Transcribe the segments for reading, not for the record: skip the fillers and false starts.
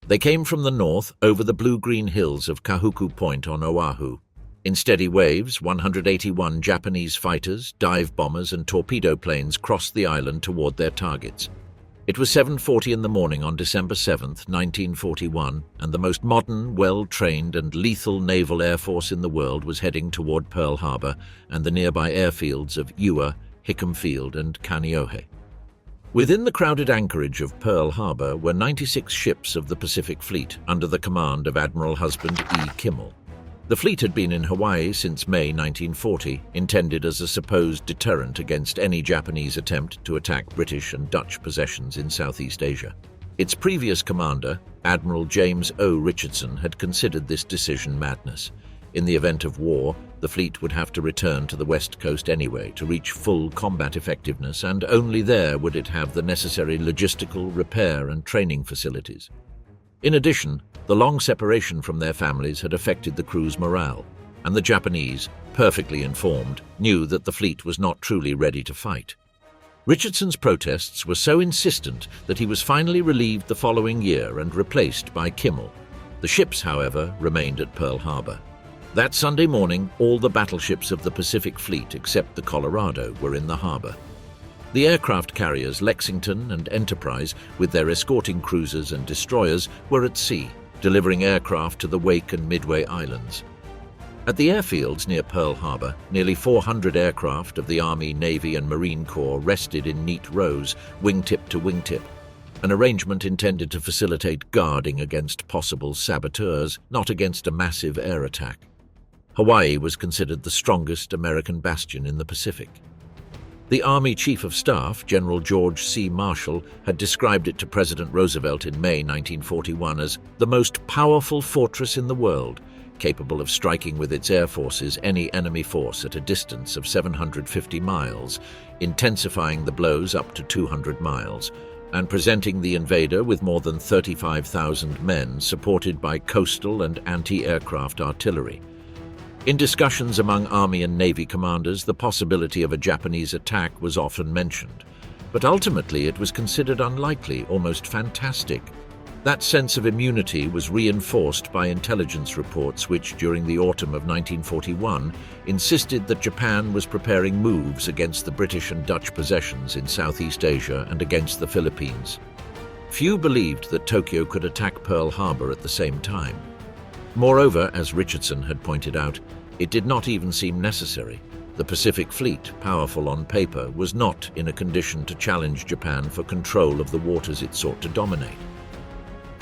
They came from the north over the blue-green hills of Kahuku Point on Oahu. In steady waves, 181 Japanese fighters, dive bombers and torpedo planes crossed the island toward their targets. It was 7:40 in the morning on December 7, 1941, and the most modern, well-trained and lethal naval air force in the world was heading toward Pearl Harbor and the nearby airfields of Iwo, Hickam Field and Kaneohe. Within the crowded anchorage of Pearl Harbor were 96 ships of the Pacific Fleet under the command of Admiral Husband E. Kimmel. The fleet had been in Hawaii since May 1940, intended as a supposed deterrent against any Japanese attempt to attack British and Dutch possessions in Southeast Asia. Its previous commander, Admiral James O. Richardson, had considered this decision madness. In the event of war, the fleet would have to return to the West Coast anyway to reach full combat effectiveness, and only there would it have the necessary logistical, repair and training facilities. In addition, the long separation from their families had affected the crew's morale, and the Japanese, perfectly informed, knew that the fleet was not truly ready to fight. Richardson's protests were so insistent that he was finally relieved the following year and replaced by Kimmel. The ships, however, remained at Pearl Harbor. That Sunday morning, all the battleships of the Pacific Fleet except the Colorado were in the harbor. The aircraft carriers Lexington and Enterprise, with their escorting cruisers and destroyers, were at sea, delivering aircraft to the Wake and Midway Islands. At the airfields near Pearl Harbor, nearly 400 aircraft of the Army, Navy and Marine Corps rested in neat rows, wingtip to wingtip, an arrangement intended to facilitate guarding against possible saboteurs, not against a massive air attack. Hawaii was considered the strongest American bastion in the Pacific. The Army Chief of Staff, General George C. Marshall, had described it to President Roosevelt in May 1941 as the most powerful fortress in the world, capable of striking with its air forces any enemy force at a distance of 750 miles, intensifying the blows up to 200 miles, and presenting the invader with more than 35,000 men supported by coastal and anti-aircraft artillery. In discussions among Army and Navy commanders, the possibility of a Japanese attack was often mentioned, but ultimately it was considered unlikely, almost fantastic. That sense of immunity was reinforced by intelligence reports which, during the autumn of 1941, insisted that Japan was preparing moves against the British and Dutch possessions in Southeast Asia and against the Philippines. Few believed that Tokyo could attack Pearl Harbor at the same time. Moreover, as Richardson had pointed out, it did not even seem necessary. The Pacific Fleet, powerful on paper, was not in a condition to challenge Japan for control of the waters it sought to dominate.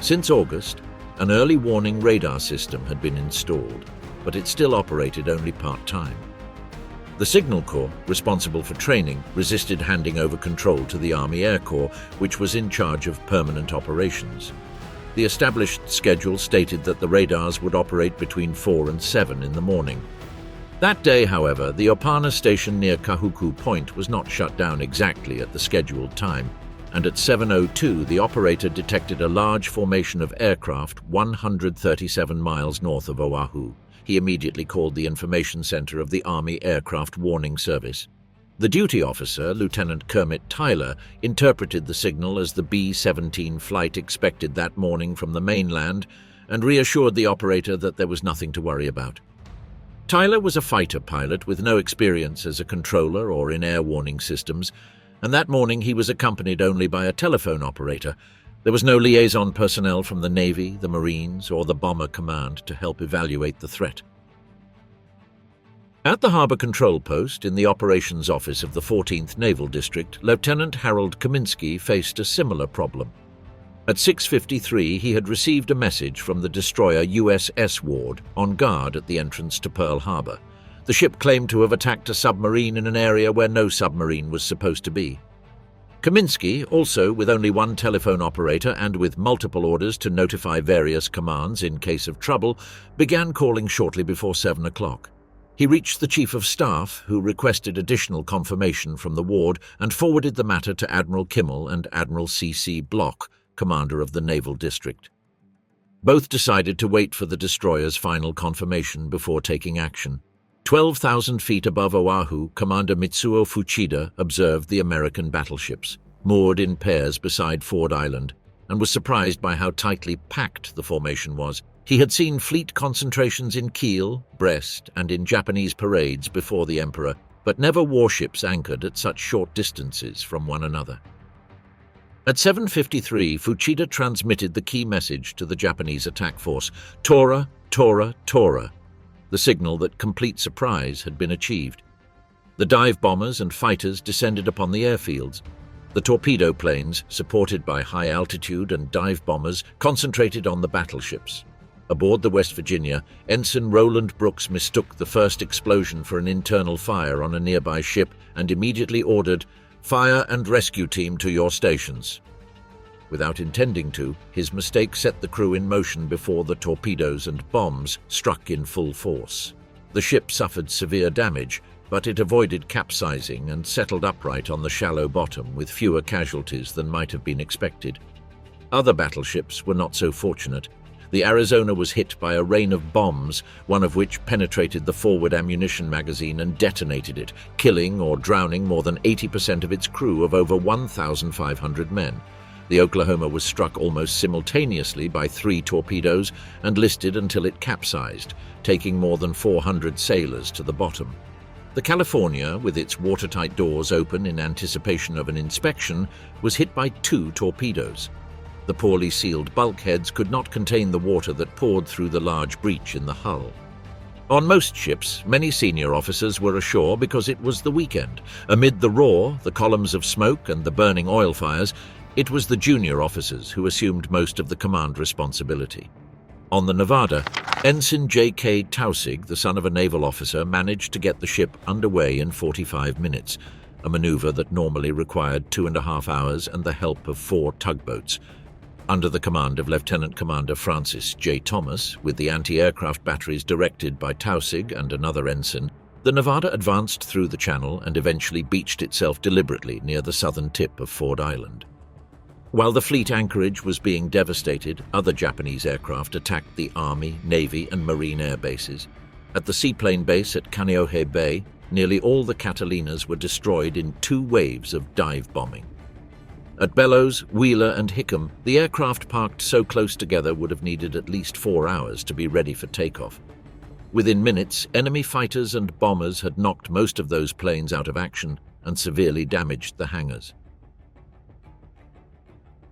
Since August, an early warning radar system had been installed, but it still operated only part-time. The Signal Corps, responsible for training, resisted handing over control to the Army Air Corps, which was in charge of permanent operations. The established schedule stated that the radars would operate between 4 and 7 in the morning. That day, however, the Opana station near Kahuku Point was not shut down exactly at the scheduled time, and at 7:02 the operator detected a large formation of aircraft 137 miles north of Oahu. He immediately called the information center of the Army Aircraft Warning Service. The duty officer, Lieutenant Kermit Tyler, interpreted the signal as the B-17 flight expected that morning from the mainland and reassured the operator that there was nothing to worry about. Tyler was a fighter pilot with no experience as a controller or in air warning systems, and that morning he was accompanied only by a telephone operator. There was no liaison personnel from the Navy, the Marines, or the Bomber Command to help evaluate the threat. At the Harbor Control Post in the Operations Office of the 14th Naval District, Lieutenant Harold Kaminsky faced a similar problem. At 6:53, he had received a message from the destroyer USS Ward on guard at the entrance to Pearl Harbor. The ship claimed to have attacked a submarine in an area where no submarine was supposed to be. Kaminsky, also with only one telephone operator and with multiple orders to notify various commands in case of trouble, began calling shortly before 7 o'clock. He reached the Chief of Staff, who requested additional confirmation from the ward and forwarded the matter to Admiral Kimmel and Admiral C.C. Block, commander of the Naval District. Both decided to wait for the destroyer's final confirmation before taking action. 12,000 feet above Oahu, Commander Mitsuo Fuchida observed the American battleships, moored in pairs beside Ford Island. and was surprised by how tightly packed the formation was. He had seen fleet concentrations in Kiel, Brest, and in Japanese parades before the Emperor, but never warships anchored at such short distances from one another. At 7:53, Fuchida transmitted the key message to the Japanese attack force: Tora, Tora, Tora, the signal that complete surprise had been achieved. The dive bombers and fighters descended upon the airfields. The torpedo planes, supported by high-altitude and dive bombers, concentrated on the battleships. Aboard the West Virginia, Ensign Roland Brooks mistook the first explosion for an internal fire on a nearby ship and immediately ordered, "Fire and rescue team to your stations." Without intending to, his mistake set the crew in motion before the torpedoes and bombs struck in full force. The ship suffered severe damage, but it avoided capsizing and settled upright on the shallow bottom with fewer casualties than might have been expected. Other battleships were not so fortunate. The Arizona was hit by a rain of bombs, one of which penetrated the forward ammunition magazine and detonated it, killing or drowning more than 80% of its crew of over 1,500 men. The Oklahoma was struck almost simultaneously by 3 torpedoes and listed until it capsized, taking more than 400 sailors to the bottom. The California, with its watertight doors open in anticipation of an inspection, was hit by 2 torpedoes. The poorly sealed bulkheads could not contain the water that poured through the large breach in the hull. On most ships, many senior officers were ashore because it was the weekend. Amid the roar, the columns of smoke, and the burning oil fires, it was the junior officers who assumed most of the command responsibility. On the Nevada, Ensign J.K. Tausig, the son of a naval officer, managed to get the ship underway in 45 minutes, a maneuver that normally required 2.5 hours and the help of 4 tugboats. Under the command of Lieutenant Commander Francis J. Thomas, with the anti-aircraft batteries directed by Tausig and another ensign, the Nevada advanced through the channel and eventually beached itself deliberately near the southern tip of Ford Island. While the fleet anchorage was being devastated, other Japanese aircraft attacked the Army, Navy, and Marine air bases. At the seaplane base at Kaneohe Bay, nearly all the Catalinas were destroyed in 2 waves of dive bombing. At Bellows, Wheeler, and Hickam, the aircraft parked so close together would have needed at least 4 hours to be ready for takeoff. Within minutes, enemy fighters and bombers had knocked most of those planes out of action and severely damaged the hangars.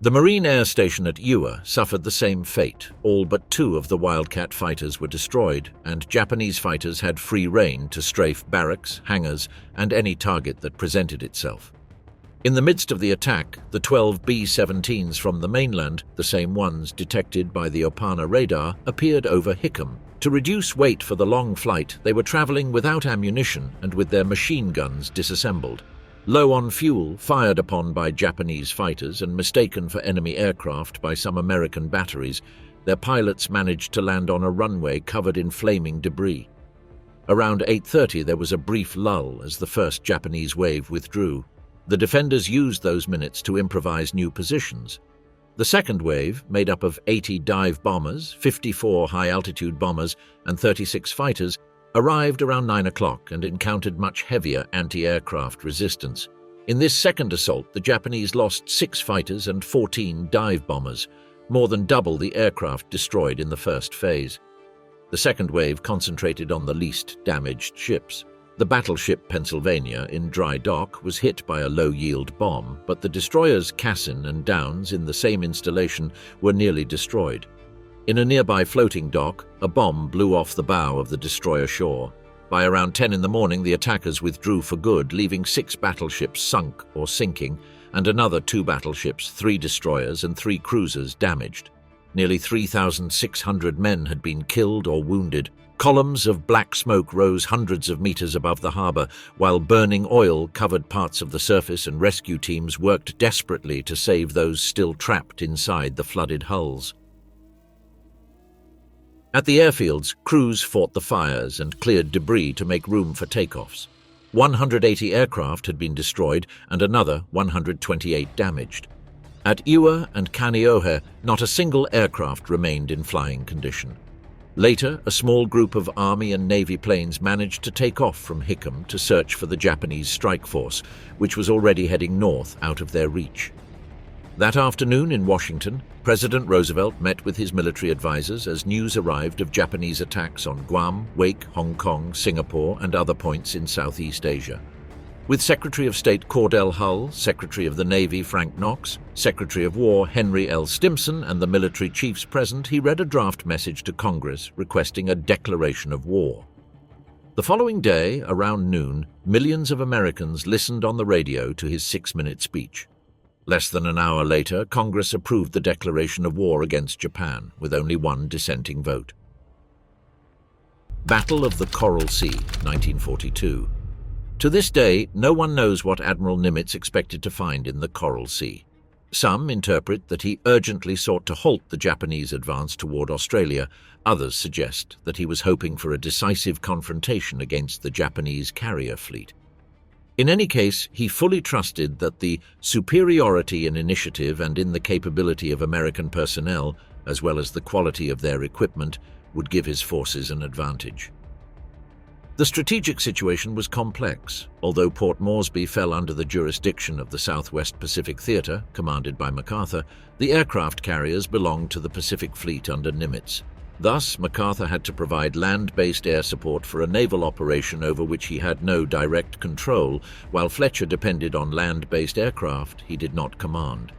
The Marine Air Station at Iwo suffered the same fate. All but 2 of the Wildcat fighters were destroyed, and Japanese fighters had free rein to strafe barracks, hangars, and any target that presented itself. In the midst of the attack, the 12 B-17s from the mainland, the same ones detected by the Opana radar, appeared over Hickam. To reduce weight for the long flight, they were traveling without ammunition and with their machine guns disassembled. Low on fuel, fired upon by Japanese fighters and mistaken for enemy aircraft by some American batteries, their pilots managed to land on a runway covered in flaming debris. Around 8:30 there was a brief lull as the first Japanese wave withdrew. The defenders used those minutes to improvise new positions. The second wave, made up of 80 dive bombers, 54 high-altitude bombers, and 36 fighters, arrived around 9 o'clock and encountered much heavier anti-aircraft resistance. In this second assault, the Japanese lost 6 fighters and 14 dive bombers, more than double the aircraft destroyed in the first phase. The second wave concentrated on the least damaged ships. The battleship Pennsylvania in dry dock was hit by a low-yield bomb, but the destroyers Cassin and Downs in the same installation were nearly destroyed. In a nearby floating dock, a bomb blew off the bow of the destroyer shore. By around 10 in the morning, the attackers withdrew for good, leaving 6 battleships sunk or sinking, and another 2 battleships, 3 destroyers, and 3 cruisers damaged. Nearly 3,600 men had been killed or wounded. Columns of black smoke rose hundreds of meters above the harbor, while burning oil covered parts of the surface, and rescue teams worked desperately to save those still trapped inside the flooded hulls. At the airfields, crews fought the fires and cleared debris to make room for takeoffs. 180 aircraft had been destroyed and another 128 damaged. At Iwo and Kaneohe, not a single aircraft remained in flying condition. Later, a small group of Army and Navy planes managed to take off from Hickam to search for the Japanese strike force, which was already heading north out of their reach. That afternoon in Washington, President Roosevelt met with his military advisors as news arrived of Japanese attacks on Guam, Wake, Hong Kong, Singapore, and other points in Southeast Asia. With Secretary of State Cordell Hull, Secretary of the Navy Frank Knox, Secretary of War Henry L. Stimson, and the military chiefs present, he read a draft message to Congress requesting a declaration of war. The following day, around noon, millions of Americans listened on the radio to his 6-minute speech. Less than an hour later, Congress approved the declaration of war against Japan, with only one dissenting vote. Battle of the Coral Sea, 1942. To this day, no one knows what Admiral Nimitz expected to find in the Coral Sea. Some interpret that he urgently sought to halt the Japanese advance toward Australia. Others suggest that he was hoping for a decisive confrontation against the Japanese carrier fleet. In any case, he fully trusted that the superiority in initiative and in the capability of American personnel, as well as the quality of their equipment, would give his forces an advantage. The strategic situation was complex. Although Port Moresby fell under the jurisdiction of the Southwest Pacific Theater, commanded by MacArthur, the aircraft carriers belonged to the Pacific Fleet under Nimitz. Thus, MacArthur had to provide land-based air support for a naval operation over which he had no direct control, while Fletcher depended on land-based aircraft he did not command.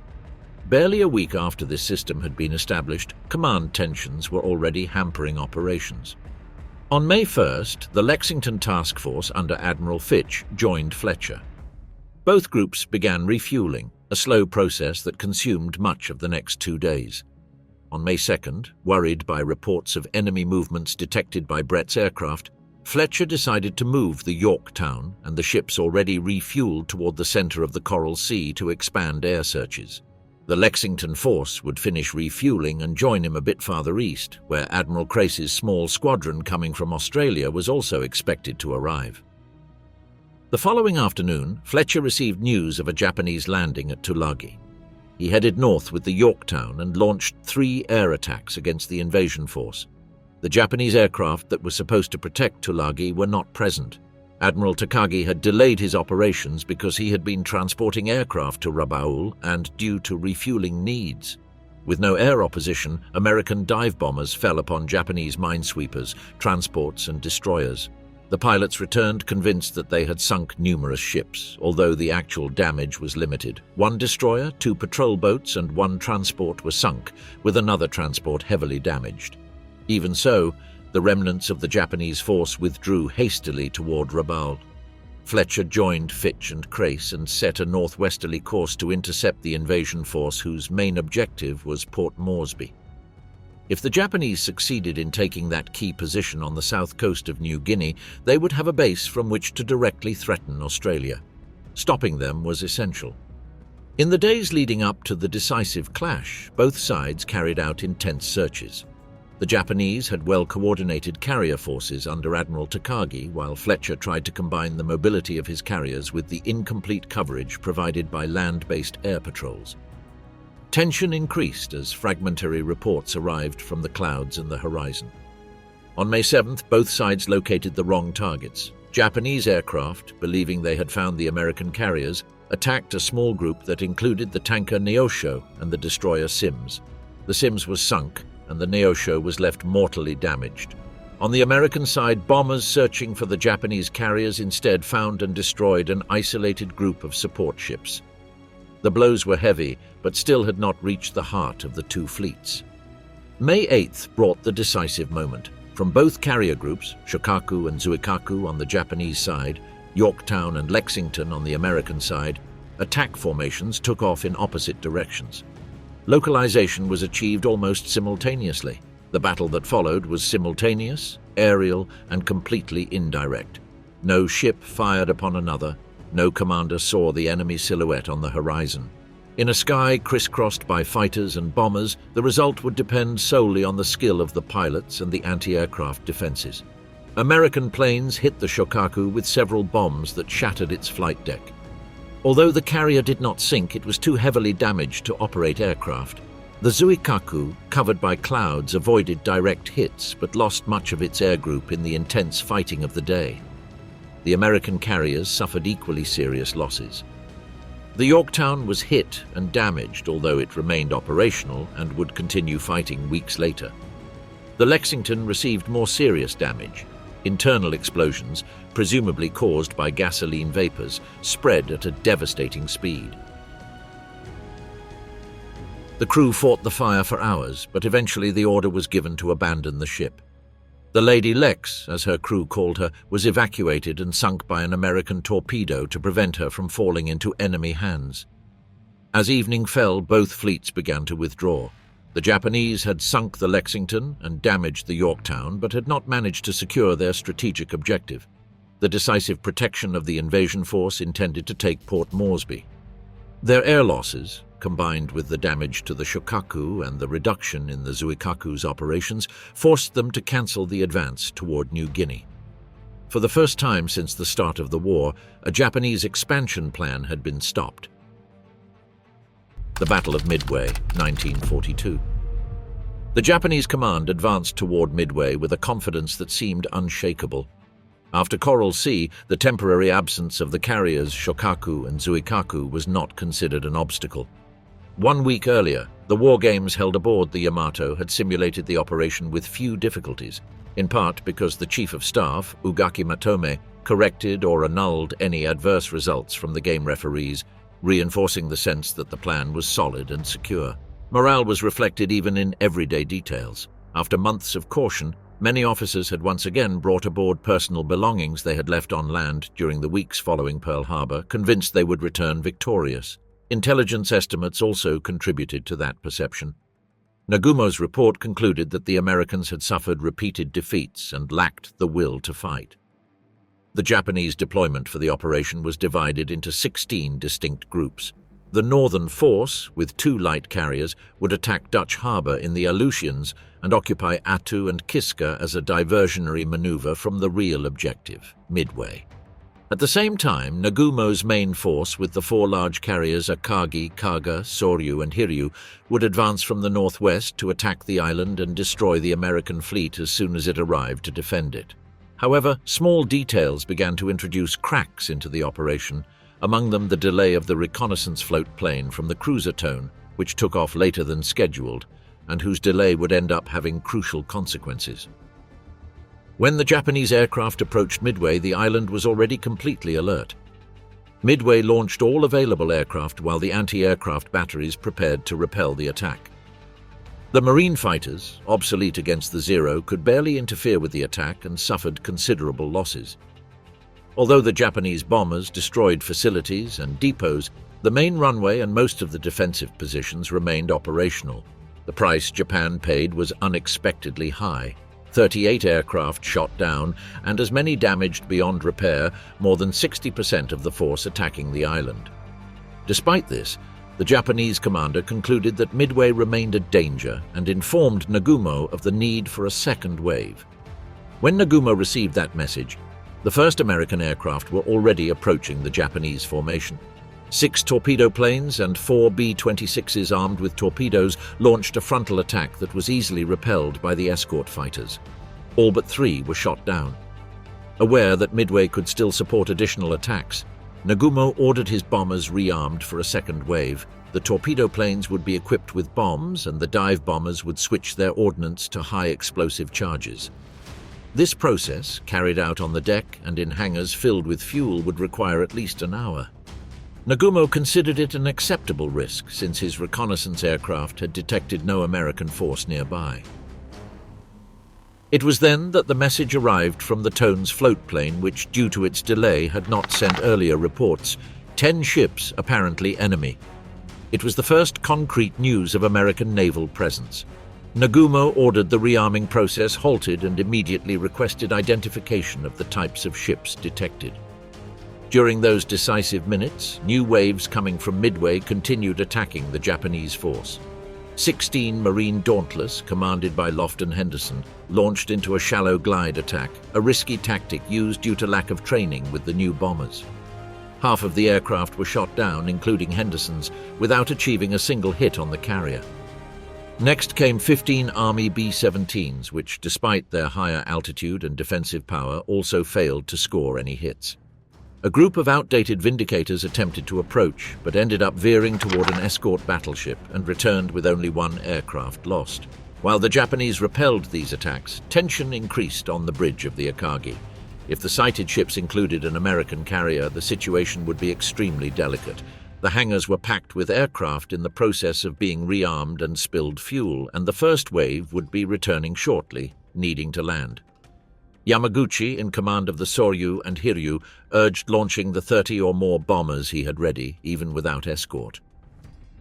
Barely a week after this system had been established, command tensions were already hampering operations. On May 1st, the Lexington Task Force under Admiral Fitch joined Fletcher. Both groups began refueling, a slow process that consumed much of the next 2 days. On May 2nd, worried by reports of enemy movements detected by Brett's aircraft, Fletcher decided to move the Yorktown and the ships already refueled toward the center of the Coral Sea to expand air searches. The Lexington force would finish refueling and join him a bit farther east, where Admiral Crace's small squadron coming from Australia was also expected to arrive. The following afternoon, Fletcher received news of a Japanese landing at Tulagi. He headed north with the Yorktown and launched 3 air attacks against the invasion force. The Japanese aircraft that were supposed to protect Tulagi were not present. Admiral Takagi had delayed his operations because he had been transporting aircraft to Rabaul and due to refueling needs. With no air opposition, American dive bombers fell upon Japanese minesweepers, transports, and destroyers. The pilots returned convinced that they had sunk numerous ships, although the actual damage was limited. 1 destroyer, 2 patrol boats, and 1 transport were sunk, with another transport heavily damaged. Even so, the remnants of the Japanese force withdrew hastily toward Rabaul. Fletcher joined Fitch and Crace and set a northwesterly course to intercept the invasion force whose main objective was Port Moresby. If the Japanese succeeded in taking that key position on the south coast of New Guinea, they would have a base from which to directly threaten Australia. Stopping them was essential. In the days leading up to the decisive clash, both sides carried out intense searches. The Japanese had well-coordinated carrier forces under Admiral Takagi, while Fletcher tried to combine the mobility of his carriers with the incomplete coverage provided by land-based air patrols. Tension increased as fragmentary reports arrived from the clouds and the horizon. On May 7th, both sides located the wrong targets. Japanese aircraft, believing they had found the American carriers, attacked a small group that included the tanker Neosho and the destroyer Sims. The Sims was sunk, and the Neosho was left mortally damaged. On the American side, bombers searching for the Japanese carriers instead found and destroyed an isolated group of support ships. The blows were heavy, but still had not reached the heart of the 2 fleets. May 8th brought the decisive moment. From both carrier groups, Shokaku and Zuikaku on the Japanese side, Yorktown and Lexington on the American side, attack formations took off in opposite directions. Localization was achieved almost simultaneously. The battle that followed was simultaneous, aerial, and completely indirect. No ship fired upon another. No commander saw the enemy silhouette on the horizon. In a sky crisscrossed by fighters and bombers, the result would depend solely on the skill of the pilots and the anti-aircraft defenses. American planes hit the Shokaku with several bombs that shattered its flight deck. Although the carrier did not sink, it was too heavily damaged to operate aircraft. The Zuikaku, covered by clouds, avoided direct hits but lost much of its air group in the intense fighting of the day. The American carriers suffered equally serious losses. The Yorktown was hit and damaged, although it remained operational and would continue fighting weeks later. The Lexington received more serious damage. Internal explosions, presumably caused by gasoline vapors, spread at a devastating speed. The crew fought the fire for hours, but eventually the order was given to abandon the ship. The Lady Lex, as her crew called her, was evacuated and sunk by an American torpedo to prevent her from falling into enemy hands. As evening fell, both fleets began to withdraw. The Japanese had sunk the Lexington and damaged the Yorktown, but had not managed to secure their strategic objective, the decisive protection of the invasion force intended to take Port Moresby. Their air losses, combined with the damage to the Shokaku and the reduction in the Zuikaku's operations, forced them to cancel the advance toward New Guinea. For the first time since the start of the war, a Japanese expansion plan had been stopped. The Battle of Midway, 1942. The Japanese command advanced toward Midway with a confidence that seemed unshakable. After Coral Sea, the temporary absence of the carriers Shokaku and Zuikaku was not considered an obstacle. 1 week earlier, the war games held aboard the Yamato had simulated the operation with few difficulties, in part because the Chief of Staff, Ugaki Matome, corrected or annulled any adverse results from the game referees, reinforcing the sense that the plan was solid and secure. Morale was reflected even in everyday details. After months of caution, many officers had once again brought aboard personal belongings they had left on land during the weeks following Pearl Harbor, convinced they would return victorious. Intelligence estimates also contributed to that perception. Nagumo's report concluded that the Americans had suffered repeated defeats and lacked the will to fight. The Japanese deployment for the operation was divided into 16 distinct groups. The Northern Force, with 2 light carriers, would attack Dutch Harbor in the Aleutians and occupy Attu and Kiska as a diversionary maneuver from the real objective, Midway. At the same time, Nagumo's main force, with the 4 large carriers Akagi, Kaga, Soryu, and Hiryu, would advance from the northwest to attack the island and destroy the American fleet as soon as it arrived to defend it. However, small details began to introduce cracks into the operation, among them the delay of the reconnaissance float plane from the cruiser tone, which took off later than scheduled, and whose delay would end up having crucial consequences. When the Japanese aircraft approached Midway, the island was already completely alert. Midway launched all available aircraft while the anti-aircraft batteries prepared to repel the attack. The marine fighters, obsolete against the Zero, could barely interfere with the attack and suffered considerable losses. Although the Japanese bombers destroyed facilities and depots, the main runway and most of the defensive positions remained operational. The price Japan paid was unexpectedly high. 38 aircraft shot down, and as many damaged beyond repair, more than 60% of the force attacking the island. Despite this, the Japanese commander concluded that Midway remained a danger and informed Nagumo of the need for a second wave. When Nagumo received that message, the first American aircraft were already approaching the Japanese formation. 6 torpedo planes and 4 B-26s armed with torpedoes launched a frontal attack that was easily repelled by the escort fighters. All but 3 were shot down. Aware that Midway could still support additional attacks, Nagumo ordered his bombers rearmed for a second wave. The torpedo planes would be equipped with bombs, and the dive bombers would switch their ordnance to high explosive charges. This process, carried out on the deck and in hangars filled with fuel, would require at least an hour. Nagumo considered it an acceptable risk since his reconnaissance aircraft had detected no American force nearby. It was then that the message arrived from the Tone's float plane, which, due to its delay, had not sent earlier reports. 10 ships, apparently enemy. It was the first concrete news of American naval presence. Nagumo ordered the rearming process halted and immediately requested identification of the types of ships detected. During those decisive minutes, new waves coming from Midway continued attacking the Japanese force. 16 Marine Dauntless, commanded by Lofton Henderson, launched into a shallow glide attack, a risky tactic used due to lack of training with the new bombers. Half of the aircraft were shot down, including Henderson's, without achieving a single hit on the carrier. Next came 15 Army B-17s, which, despite their higher altitude and defensive power, also failed to score any hits. A group of outdated Vindicators attempted to approach, but ended up veering toward an escort battleship and returned with only one aircraft lost. While the Japanese repelled these attacks, tension increased on the bridge of the Akagi. If the sighted ships included an American carrier, the situation would be extremely delicate. The hangars were packed with aircraft in the process of being rearmed and spilled fuel, and the first wave would be returning shortly, needing to land. Yamaguchi, in command of the Soryu and Hiryu, urged launching the 30 or more bombers he had ready, even without escort.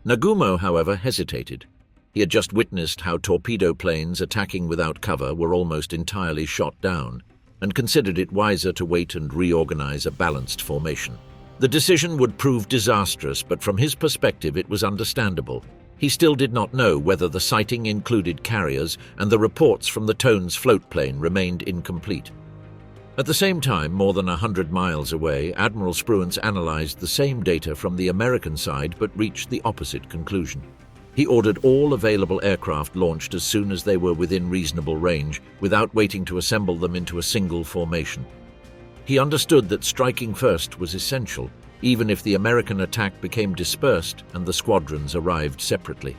Nagumo, however, hesitated. He had just witnessed how torpedo planes attacking without cover were almost entirely shot down, and considered it wiser to wait and reorganize a balanced formation. The decision would prove disastrous, but from his perspective it was understandable. He still did not know whether the sighting included carriers, and the reports from the Tone's float plane remained incomplete. At the same time, more than 100 miles away, Admiral Spruance analyzed the same data from the American side but reached the opposite conclusion. He ordered all available aircraft launched as soon as they were within reasonable range, without waiting to assemble them into a single formation. He understood that striking first was essential, even if the American attack became dispersed and the squadrons arrived separately.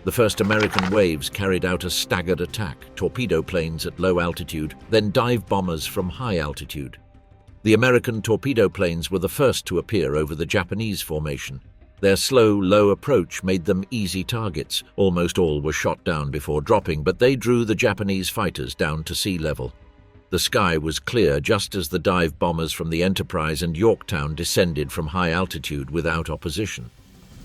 The first American waves carried out a staggered attack, torpedo planes at low altitude, then dive bombers from high altitude. The American torpedo planes were the first to appear over the Japanese formation. Their slow, low approach made them easy targets. Almost all were shot down before dropping, but they drew the Japanese fighters down to sea level. The sky was clear just as the dive bombers from the Enterprise and Yorktown descended from high altitude without opposition.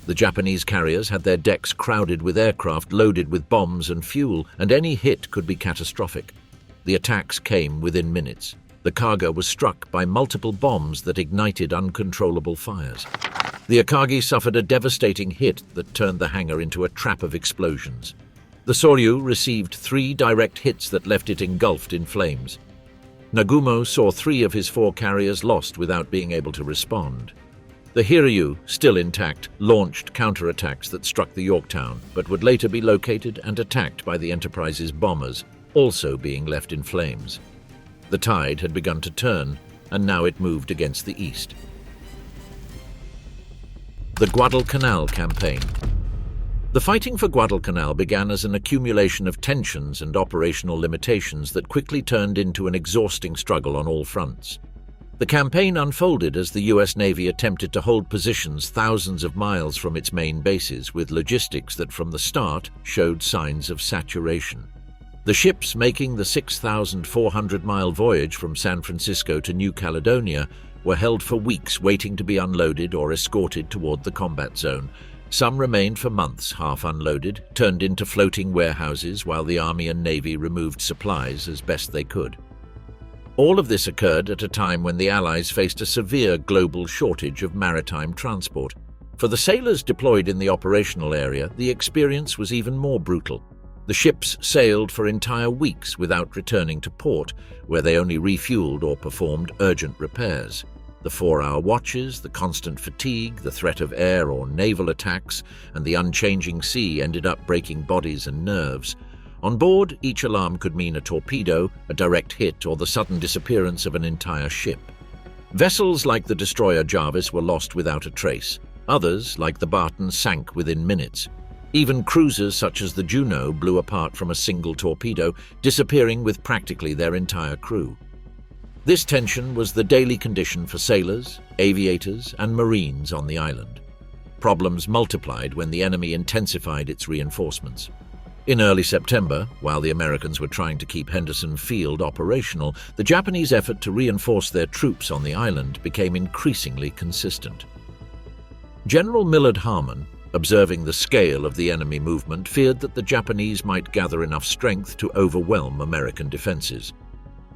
The Japanese carriers had their decks crowded with aircraft loaded with bombs and fuel, and any hit could be catastrophic. The attacks came within minutes. The cargo was struck by multiple bombs that ignited uncontrollable fires. The Akagi suffered a devastating hit that turned the hangar into a trap of explosions. The Soryu received 3 direct hits that left it engulfed in flames. Nagumo saw 3 of his 4 carriers lost without being able to respond. The Hiryu, still intact, launched counterattacks that struck the Yorktown, but would later be located and attacked by the Enterprise's bombers, also being left in flames. The tide had begun to turn, and now it moved against the east. The Guadalcanal campaign. The fighting for Guadalcanal began as an accumulation of tensions and operational limitations that quickly turned into an exhausting struggle on all fronts. The campaign unfolded as the U.S. Navy attempted to hold positions thousands of miles from its main bases, with logistics that from the start showed signs of saturation. The ships making the 6,400-mile voyage from San Francisco to New Caledonia were held for weeks waiting to be unloaded or escorted toward the combat zone. Some remained for months half unloaded, turned into floating warehouses while the Army and Navy removed supplies as best they could. All of this occurred at a time when the Allies faced a severe global shortage of maritime transport. For the sailors deployed in the operational area, the experience was even more brutal. The ships sailed for entire weeks without returning to port, where they only refueled or performed urgent repairs. The 4-hour watches, the constant fatigue, the threat of air or naval attacks, and the unchanging sea ended up breaking bodies and nerves. On board, each alarm could mean a torpedo, a direct hit, or the sudden disappearance of an entire ship. Vessels like the destroyer Jarvis were lost without a trace. Others, like the Barton, sank within minutes. Even cruisers such as the Juno blew apart from a single torpedo, disappearing with practically their entire crew. This tension was the daily condition for sailors, aviators, and Marines on the island. Problems multiplied when the enemy intensified its reinforcements. In early September, while the Americans were trying to keep Henderson Field operational, the Japanese effort to reinforce their troops on the island became increasingly consistent. General Millard Harmon, observing the scale of the enemy movement, feared that the Japanese might gather enough strength to overwhelm American defenses.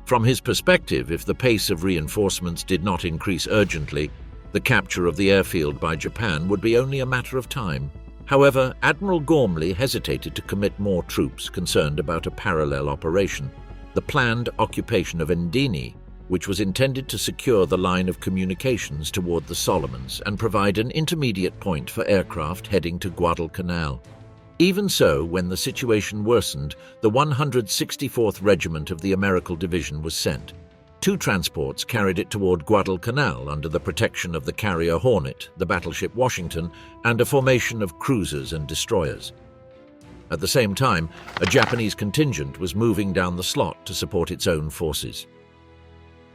From his perspective, if the pace of reinforcements did not increase urgently, the capture of the airfield by Japan would be only a matter of time. However, Admiral Gormley hesitated to commit more troops, concerned about a parallel operation, the planned occupation of Endini, which was intended to secure the line of communications toward the Solomons and provide an intermediate point for aircraft heading to Guadalcanal. Even so, when the situation worsened, the 164th Regiment of the American Division was sent. 2 transports carried it toward Guadalcanal under the protection of the carrier Hornet, the battleship Washington, and a formation of cruisers and destroyers. At the same time, a Japanese contingent was moving down the slot to support its own forces.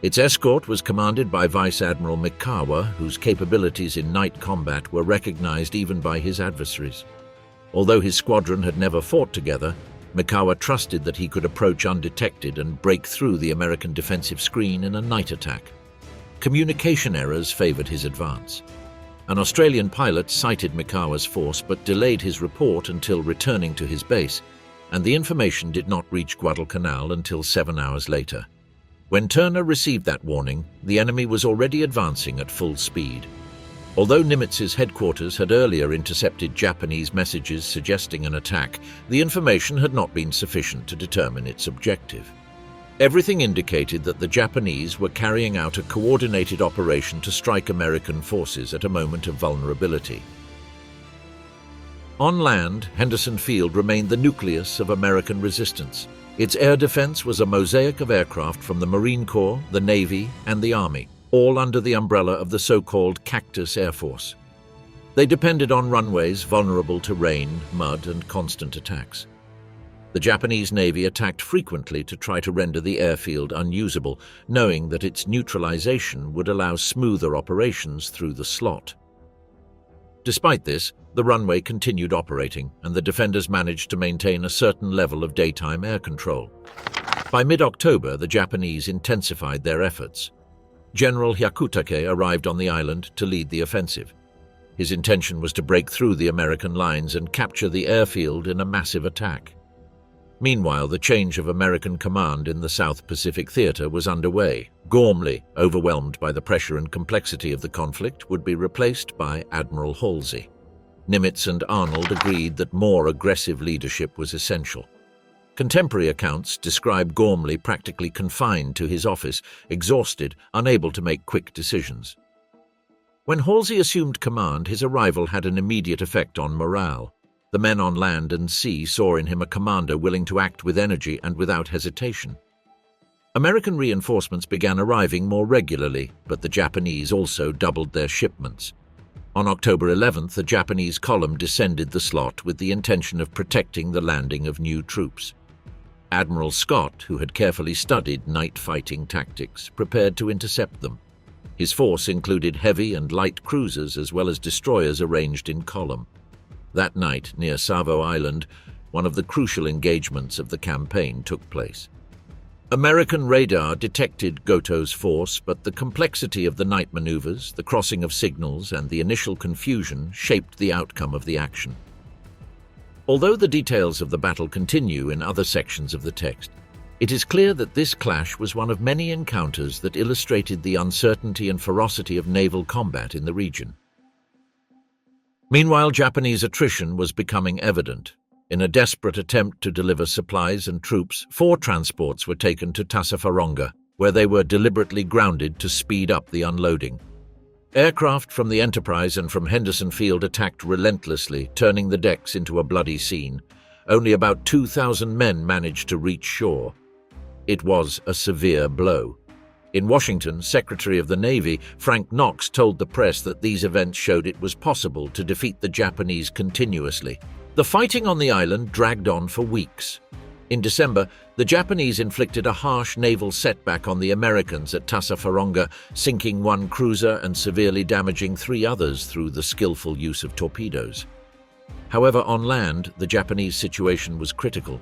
Its escort was commanded by Vice Admiral Mikawa, whose capabilities in night combat were recognized even by his adversaries. Although his squadron had never fought together, Mikawa trusted that he could approach undetected and break through the American defensive screen in a night attack. Communication errors favored his advance. An Australian pilot sighted Mikawa's force but delayed his report until returning to his base, and the information did not reach Guadalcanal until 7 hours later. When Turner received that warning, the enemy was already advancing at full speed. Although Nimitz's headquarters had earlier intercepted Japanese messages suggesting an attack, the information had not been sufficient to determine its objective. Everything indicated that the Japanese were carrying out a coordinated operation to strike American forces at a moment of vulnerability. On land, Henderson Field remained the nucleus of American resistance. Its air defense was a mosaic of aircraft from the Marine Corps, the Navy, and the Army, all under the umbrella of the so-called Cactus Air Force. They depended on runways vulnerable to rain, mud, and constant attacks. The Japanese Navy attacked frequently to try to render the airfield unusable, knowing that its neutralization would allow smoother operations through the slot. Despite this, the runway continued operating, and the defenders managed to maintain a certain level of daytime air control. By mid-October, the Japanese intensified their efforts. General Hyakutake arrived on the island to lead the offensive. His intention was to break through the American lines and capture the airfield in a massive attack. Meanwhile, the change of American command in the South Pacific Theater was underway. Gormley, overwhelmed by the pressure and complexity of the conflict, would be replaced by Admiral Halsey. Nimitz and Arnold agreed that more aggressive leadership was essential. Contemporary accounts describe Gormley practically confined to his office, exhausted, unable to make quick decisions. When Halsey assumed command, his arrival had an immediate effect on morale. The men on land and sea saw in him a commander willing to act with energy and without hesitation. American reinforcements began arriving more regularly, but the Japanese also doubled their shipments. On October 11th, a Japanese column descended the slot with the intention of protecting the landing of new troops. Admiral Scott, who had carefully studied night fighting tactics, prepared to intercept them. His force included heavy and light cruisers as well as destroyers arranged in column. That night, near Savo Island, one of the crucial engagements of the campaign took place. American radar detected Goto's force, but the complexity of the night maneuvers, the crossing of signals, and the initial confusion shaped the outcome of the action. Although the details of the battle continue in other sections of the text, it is clear that this clash was one of many encounters that illustrated the uncertainty and ferocity of naval combat in the region. Meanwhile, Japanese attrition was becoming evident. In a desperate attempt to deliver supplies and troops, 4 transports were taken to Tassafaronga, where they were deliberately grounded to speed up the unloading. Aircraft from the Enterprise and from Henderson Field attacked relentlessly, turning the decks into a bloody scene. Only about 2,000 men managed to reach shore. It was a severe blow. In Washington, Secretary of the Navy Frank Knox told the press that these events showed it was possible to defeat the Japanese continuously. The fighting on the island dragged on for weeks. In December, the Japanese inflicted a harsh naval setback on the Americans at Tassafaronga, sinking 1 cruiser and severely damaging 3 others through the skillful use of torpedoes. However, on land, the Japanese situation was critical.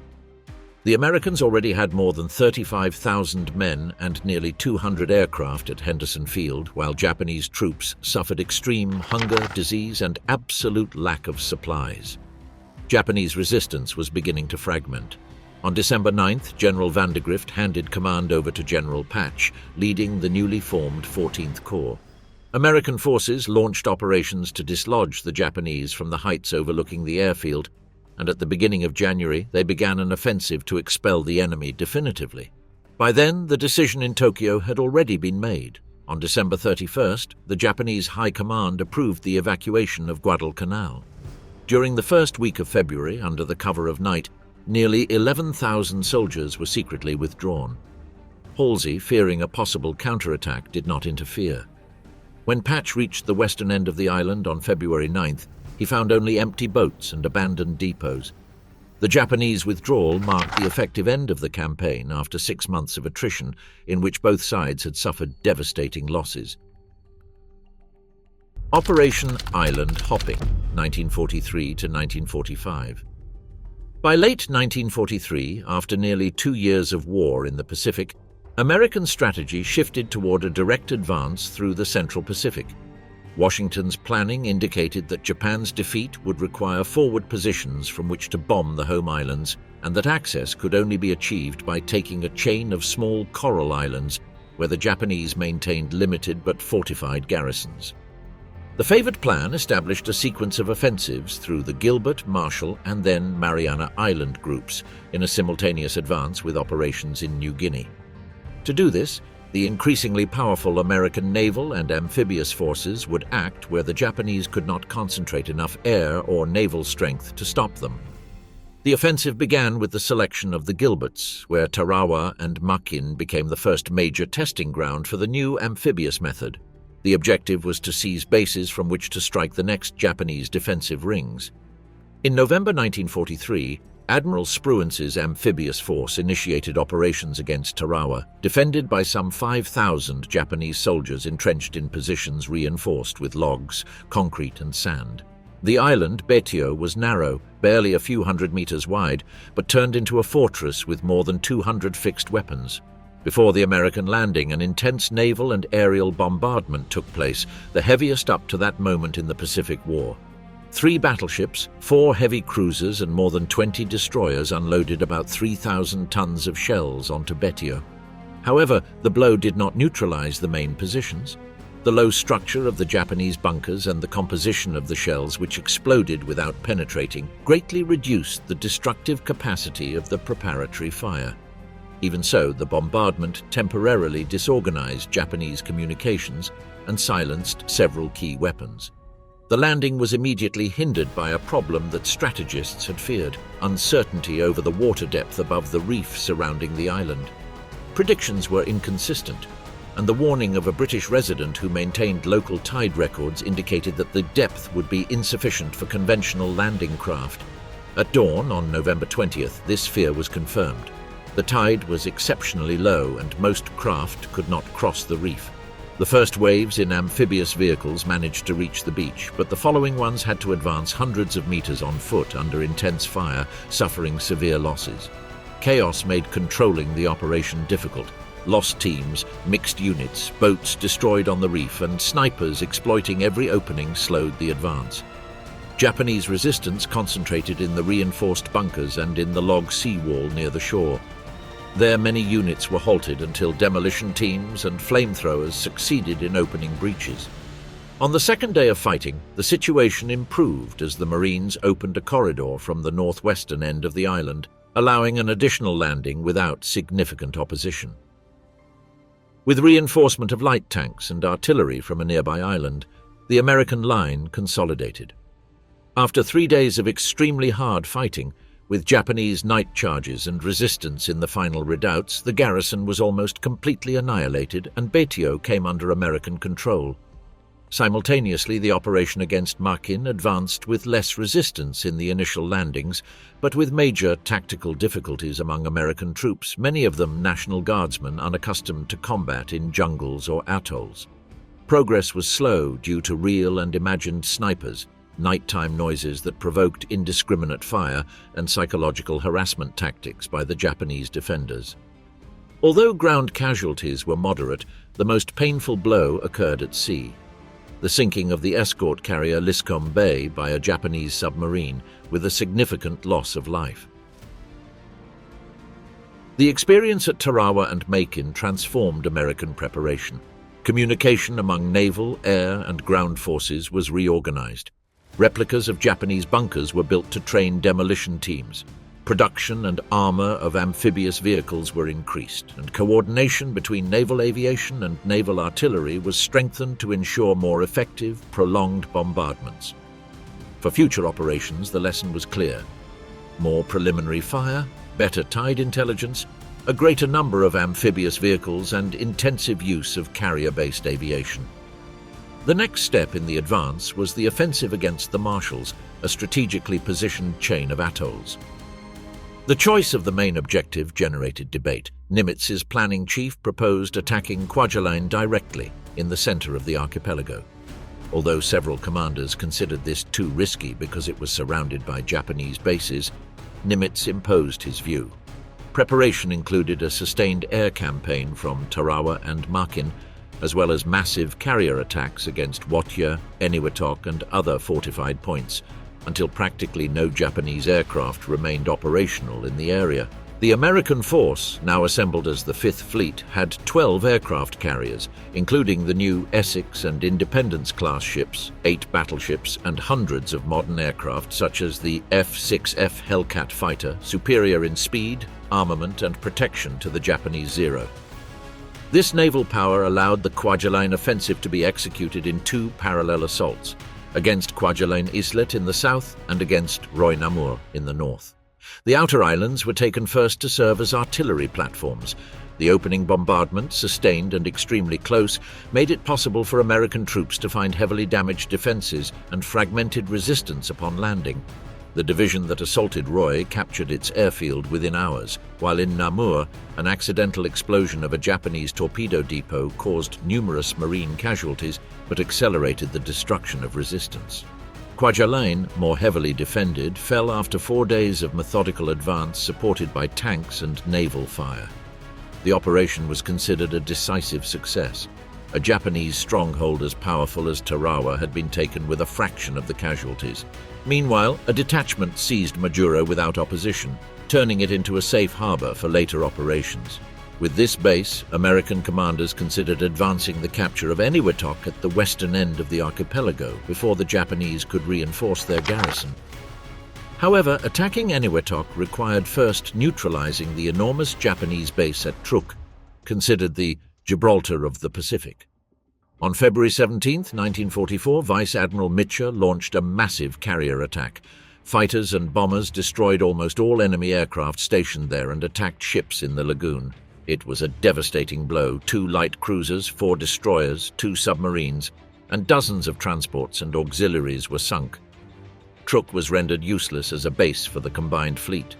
The Americans already had more than 35,000 men and nearly 200 aircraft at Henderson Field, while Japanese troops suffered extreme hunger, disease, and absolute lack of supplies. Japanese resistance was beginning to fragment. On December 9th, General Vandegrift handed command over to General Patch, leading the newly formed 14th Corps. American forces launched operations to dislodge the Japanese from the heights overlooking the airfield, and at the beginning of January they began an offensive to expel the enemy definitively. By then, the decision in Tokyo had already been made. On December 31st, the Japanese High Command approved the evacuation of Guadalcanal. During the first week of February, under the cover of night, nearly 11,000 soldiers were secretly withdrawn. Halsey, fearing a possible counterattack, did not interfere. When Patch reached the western end of the island on February 9th, he found only empty boats and abandoned depots. The Japanese withdrawal marked the effective end of the campaign after 6 months of attrition, in which both sides had suffered devastating losses. Operation Island Hopping, 1943 to 1945. By late 1943, after nearly 2 years of war in the Pacific, American strategy shifted toward a direct advance through the Central Pacific. Washington's planning indicated that Japan's defeat would require forward positions from which to bomb the home islands, and that access could only be achieved by taking a chain of small coral islands where the Japanese maintained limited but fortified garrisons. The favored plan established a sequence of offensives through the Gilbert, Marshall, and then Mariana Island groups in a simultaneous advance with operations in New Guinea. To do this, the increasingly powerful American naval and amphibious forces would act where the Japanese could not concentrate enough air or naval strength to stop them. The offensive began with the selection of the Gilberts, where Tarawa and Makin became the first major testing ground for the new amphibious method. The objective was to seize bases from which to strike the next Japanese defensive rings. In November 1943, Admiral Spruance's amphibious force initiated operations against Tarawa, defended by some 5,000 Japanese soldiers entrenched in positions reinforced with logs, concrete, and sand. The island, Betio, was narrow, barely a few hundred meters wide, but turned into a fortress with more than 200 fixed weapons. Before the American landing, an intense naval and aerial bombardment took place, the heaviest up to that moment in the Pacific War. 3 battleships, 4 heavy cruisers, and more than 20 destroyers unloaded about 3,000 tons of shells onto Betio. However, the blow did not neutralize the main positions. The low structure of the Japanese bunkers and the composition of the shells, which exploded without penetrating, greatly reduced the destructive capacity of the preparatory fire. Even so, the bombardment temporarily disorganized Japanese communications and silenced several key weapons. The landing was immediately hindered by a problem that strategists had feared: uncertainty over the water depth above the reef surrounding the island. Predictions were inconsistent, and the warning of a British resident who maintained local tide records indicated that the depth would be insufficient for conventional landing craft. At dawn on November 20th, this fear was confirmed. The tide was exceptionally low and most craft could not cross the reef. The first waves in amphibious vehicles managed to reach the beach, but the following ones had to advance hundreds of meters on foot under intense fire, suffering severe losses. Chaos made controlling the operation difficult. Lost teams, mixed units, boats destroyed on the reef, and snipers exploiting every opening slowed the advance. Japanese resistance concentrated in the reinforced bunkers and in the log seawall near the shore. There, many units were halted until demolition teams and flamethrowers succeeded in opening breaches. On the second day of fighting, the situation improved as the Marines opened a corridor from the northwestern end of the island, allowing an additional landing without significant opposition. With reinforcement of light tanks and artillery from a nearby island, the American line consolidated. After 3 days of extremely hard fighting, with Japanese night charges and resistance in the final redoubts, the garrison was almost completely annihilated and Betio came under American control. Simultaneously, the operation against Makin advanced with less resistance in the initial landings, but with major tactical difficulties among American troops, many of them National Guardsmen unaccustomed to combat in jungles or atolls. Progress was slow due to real and imagined snipers, nighttime noises that provoked indiscriminate fire, and psychological harassment tactics by the Japanese defenders. Although ground casualties were moderate, the most painful blow occurred at sea: the sinking of the escort carrier Liscombe Bay by a Japanese submarine, with a significant loss of life. The experience at Tarawa and Makin transformed American preparation. Communication among naval, air, and ground forces was reorganized. Replicas of Japanese bunkers were built to train demolition teams. Production and armor of amphibious vehicles were increased, and coordination between naval aviation and naval artillery was strengthened to ensure more effective, prolonged bombardments. For future operations, the lesson was clear: more preliminary fire, better tide intelligence, a greater number of amphibious vehicles, and intensive use of carrier-based aviation. The next step in the advance was the offensive against the Marshalls, a strategically positioned chain of atolls. The choice of the main objective generated debate. Nimitz's planning chief proposed attacking Kwajalein directly in the center of the archipelago. Although several commanders considered this too risky because it was surrounded by Japanese bases, Nimitz imposed his view. Preparation included a sustained air campaign from Tarawa and Makin, as well as massive carrier attacks against Wotya, Eniwetok, and other fortified points, until practically no Japanese aircraft remained operational in the area. The American force, now assembled as the Fifth Fleet, had 12 aircraft carriers, including the new Essex and Independence-class ships, 8 battleships, and hundreds of modern aircraft such as the F-6F Hellcat fighter, superior in speed, armament, and protection to the Japanese Zero. This naval power allowed the Kwajalein offensive to be executed in 2 parallel assaults, against Kwajalein Islet in the south and against Roy Namur in the north. The outer islands were taken first to serve as artillery platforms. The opening bombardment, sustained and extremely close, made it possible for American troops to find heavily damaged defenses and fragmented resistance upon landing. The division that assaulted Roy captured its airfield within hours, while in Namur, an accidental explosion of a Japanese torpedo depot caused numerous marine casualties but accelerated the destruction of resistance. Kwajalein, more heavily defended, fell after 4 days of methodical advance supported by tanks and naval fire. The operation was considered a decisive success. A Japanese stronghold as powerful as Tarawa had been taken with a fraction of the casualties. Meanwhile, a detachment seized Majuro without opposition, turning it into a safe harbor for later operations. With this base, American commanders considered advancing the capture of Eniwetok at the western end of the archipelago before the Japanese could reinforce their garrison. However, attacking Eniwetok required first neutralizing the enormous Japanese base at Truk, considered the Gibraltar of the Pacific. On February 17, 1944, Vice Admiral Mitscher launched a massive carrier attack. Fighters and bombers destroyed almost all enemy aircraft stationed there and attacked ships in the lagoon. It was a devastating blow. 2 light cruisers, 4 destroyers, 2 submarines, and dozens of transports and auxiliaries were sunk. Truk was rendered useless as a base for the combined fleet.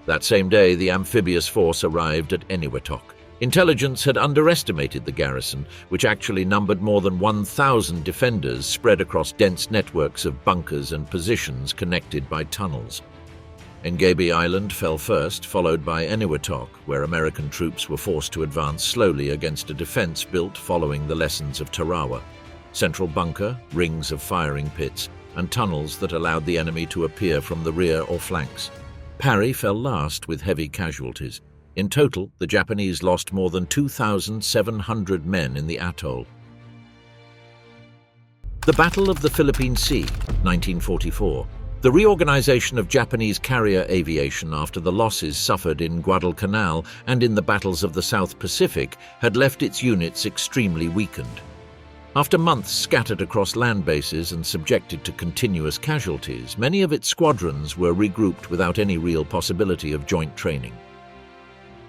That same day, the amphibious force arrived at Eniwetok. Intelligence had underestimated the garrison, which actually numbered more than 1,000 defenders spread across dense networks of bunkers and positions connected by tunnels. Engebe Island fell first, followed by Eniwetok, where American troops were forced to advance slowly against a defense built following the lessons of Tarawa. Central bunker, rings of firing pits, and tunnels that allowed the enemy to appear from the rear or flanks. Parry fell last with heavy casualties. In total, the Japanese lost more than 2,700 men in the atoll. The Battle of the Philippine Sea, 1944. The reorganization of Japanese carrier aviation after the losses suffered in Guadalcanal and in the battles of the South Pacific had left its units extremely weakened. After months scattered across land bases and subjected to continuous casualties, many of its squadrons were regrouped without any real possibility of joint training.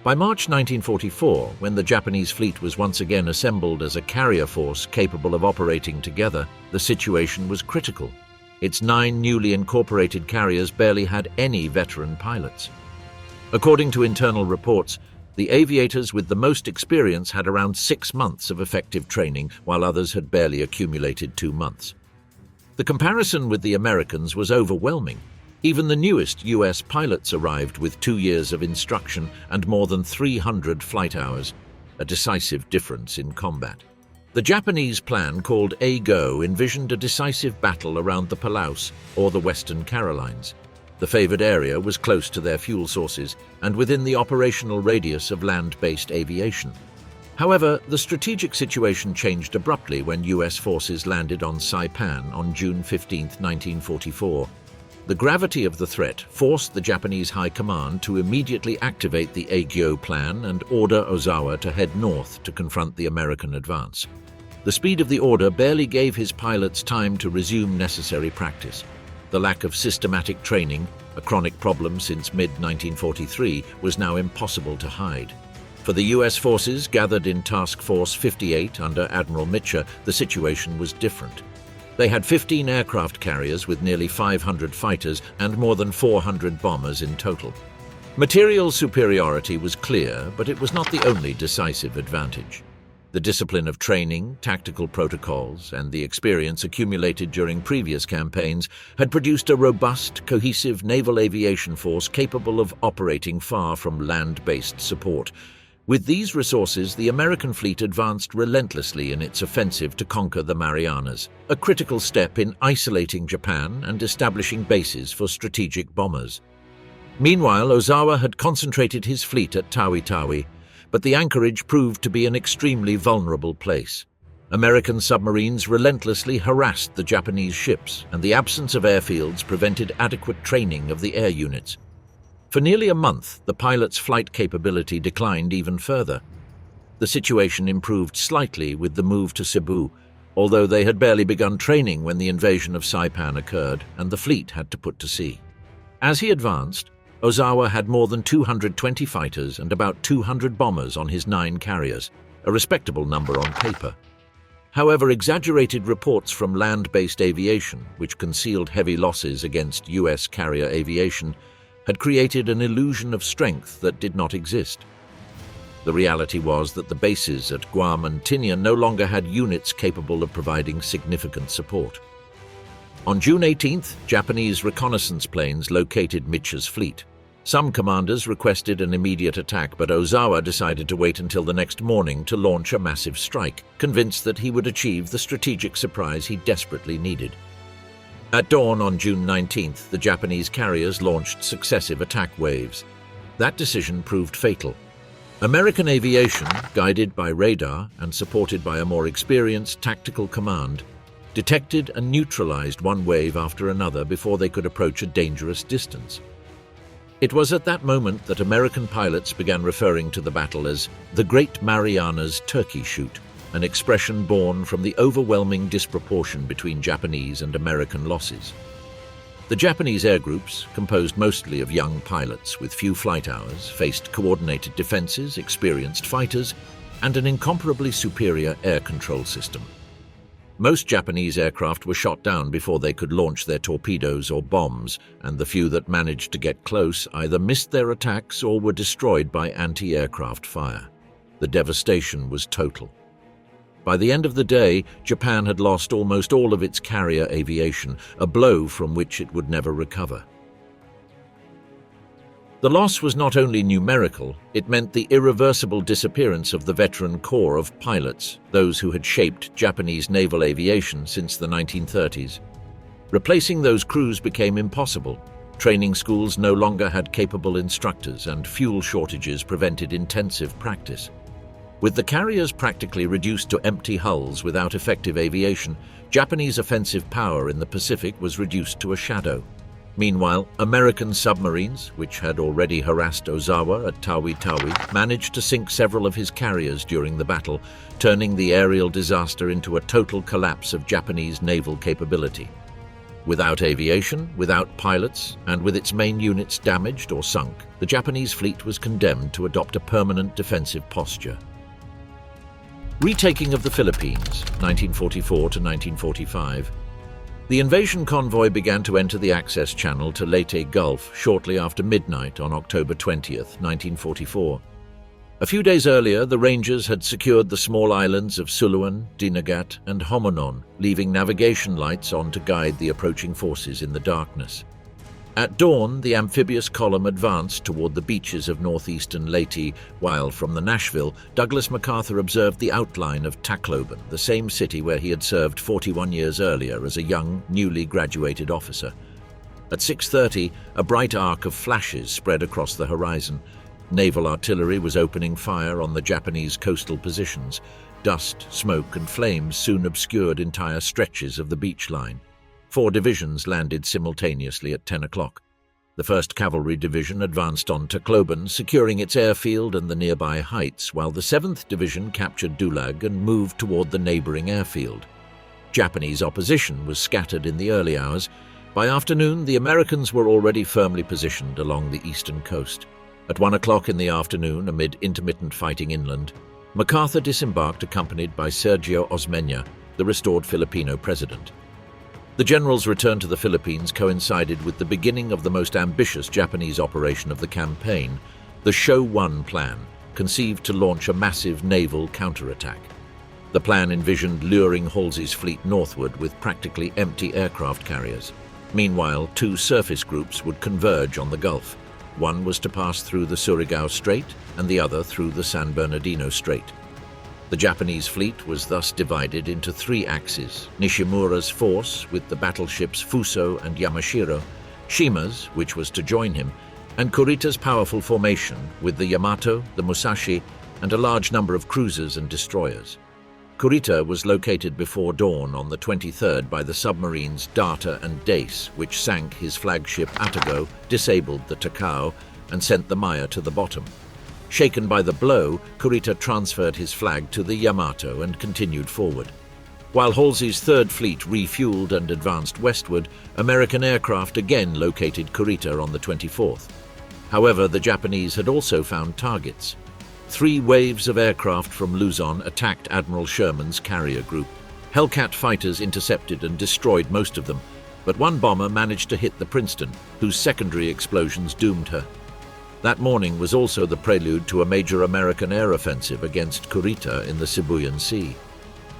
By March 1944, when the Japanese fleet was once again assembled as a carrier force capable of operating together, the situation was critical. Its 9 newly incorporated carriers barely had any veteran pilots. According to internal reports, the aviators with the most experience had around 6 months of effective training, while others had barely accumulated 2 months. The comparison with the Americans was overwhelming. Even the newest US pilots arrived with 2 years of instruction and more than 300 flight hours, a decisive difference in combat. The Japanese plan, called A-Go, envisioned a decisive battle around the Palaus, or the Western Carolines. The favored area was close to their fuel sources and within the operational radius of land-based aviation. However, the strategic situation changed abruptly when US forces landed on Saipan on June 15, 1944. The gravity of the threat forced the Japanese High Command to immediately activate the A-Go plan and order Ozawa to head north to confront the American advance. The speed of the order barely gave his pilots time to resume necessary practice. The lack of systematic training, a chronic problem since mid-1943, was now impossible to hide. For the US forces gathered in Task Force 58 under Admiral Mitchell, the situation was different. They had 15 aircraft carriers with nearly 500 fighters and more than 400 bombers in total. Material superiority was clear, but it was not the only decisive advantage. The discipline of training, tactical protocols, and the experience accumulated during previous campaigns had produced a robust, cohesive naval aviation force capable of operating far from land-based support. With these resources, the American fleet advanced relentlessly in its offensive to conquer the Marianas, a critical step in isolating Japan and establishing bases for strategic bombers. Meanwhile, Ozawa had concentrated his fleet at Tawi-Tawi, but the anchorage proved to be an extremely vulnerable place. American submarines relentlessly harassed the Japanese ships, and the absence of airfields prevented adequate training of the air units. For nearly a month, the pilots' flight capability declined even further. The situation improved slightly with the move to Cebu, although they had barely begun training when the invasion of Saipan occurred and the fleet had to put to sea. As he advanced, Ozawa had more than 220 fighters and about 200 bombers on his 9 carriers, a respectable number on paper. However, exaggerated reports from land-based aviation, which concealed heavy losses against US carrier aviation, had created an illusion of strength that did not exist. The reality was that the bases at Guam and Tinian no longer had units capable of providing significant support. On June 18th, Japanese reconnaissance planes located Mitchell's fleet. Some commanders requested an immediate attack, but Ozawa decided to wait until the next morning to launch a massive strike, convinced that he would achieve the strategic surprise he desperately needed. At dawn on June 19th, the Japanese carriers launched successive attack waves. That decision proved fatal. American aviation, guided by radar and supported by a more experienced tactical command, detected and neutralized one wave after another before they could approach a dangerous distance. It was at that moment that American pilots began referring to the battle as the Great Marianas Turkey Shoot, an expression born from the overwhelming disproportion between Japanese and American losses. The Japanese air groups, composed mostly of young pilots with few flight hours, faced coordinated defenses, experienced fighters, and an incomparably superior air control system. Most Japanese aircraft were shot down before they could launch their torpedoes or bombs, and the few that managed to get close either missed their attacks or were destroyed by anti-aircraft fire. The devastation was total. By the end of the day, Japan had lost almost all of its carrier aviation, a blow from which it would never recover. The loss was not only numerical, it meant the irreversible disappearance of the veteran corps of pilots, those who had shaped Japanese naval aviation since the 1930s. Replacing those crews became impossible. Training schools no longer had capable instructors, and fuel shortages prevented intensive practice. With the carriers practically reduced to empty hulls without effective aviation, Japanese offensive power in the Pacific was reduced to a shadow. Meanwhile, American submarines, which had already harassed Ozawa at Tawi-Tawi, managed to sink several of his carriers during the battle, turning the aerial disaster into a total collapse of Japanese naval capability. Without aviation, without pilots, and with its main units damaged or sunk, the Japanese fleet was condemned to adopt a permanent defensive posture. Retaking of the Philippines, 1944 to 1945. The invasion convoy began to enter the access channel to Leyte Gulf shortly after midnight on October 20th, 1944. A few days earlier, the Rangers had secured the small islands of Suluan, Dinagat, and Homonon, leaving navigation lights on to guide the approaching forces in the darkness. At dawn, the amphibious column advanced toward the beaches of northeastern Leyte, while from the Nashville, Douglas MacArthur observed the outline of Tacloban, the same city where he had served 41 years earlier as a young, newly graduated officer. At 6:30, a bright arc of flashes spread across the horizon. Naval artillery was opening fire on the Japanese coastal positions. Dust, smoke, and flames soon obscured entire stretches of the beach line. 4 divisions landed simultaneously at 10 o'clock. The 1st Cavalry Division advanced on Tacloban, securing its airfield and the nearby heights, while the 7th Division captured Dulag and moved toward the neighboring airfield. Japanese opposition was scattered in the early hours, By afternoon, the Americans were already firmly positioned along the eastern coast. At 1 o'clock in the afternoon, amid intermittent fighting inland, MacArthur disembarked accompanied by Sergio Osmeña, the restored Filipino president. The general's return to the Philippines coincided with the beginning of the most ambitious Japanese operation of the campaign, the Show One plan, conceived to launch a massive naval counterattack. The plan envisioned luring Halsey's fleet northward with practically empty aircraft carriers. Meanwhile, two surface groups would converge on the Gulf. One was to pass through the Surigao Strait and the other through the San Bernardino Strait. The Japanese fleet was thus divided into three axes: Nishimura's force with the battleships Fuso and Yamashiro, Shima's, which was to join him, and Kurita's powerful formation with the Yamato, the Musashi, and a large number of cruisers and destroyers. Kurita was located before dawn on the 23rd by the submarines Data and Dace, which sank his flagship Atago, disabled the Takao, and sent the Maya to the bottom. Shaken by the blow, Kurita transferred his flag to the Yamato and continued forward. While Halsey's Third Fleet refueled and advanced westward, American aircraft again located Kurita on the 24th. However, the Japanese had also found targets. 3 waves of aircraft from Luzon attacked Admiral Sherman's carrier group. Hellcat fighters intercepted and destroyed most of them, but one bomber managed to hit the Princeton, whose secondary explosions doomed her. That morning was also the prelude to a major American air offensive against Kurita in the Sibuyan Sea.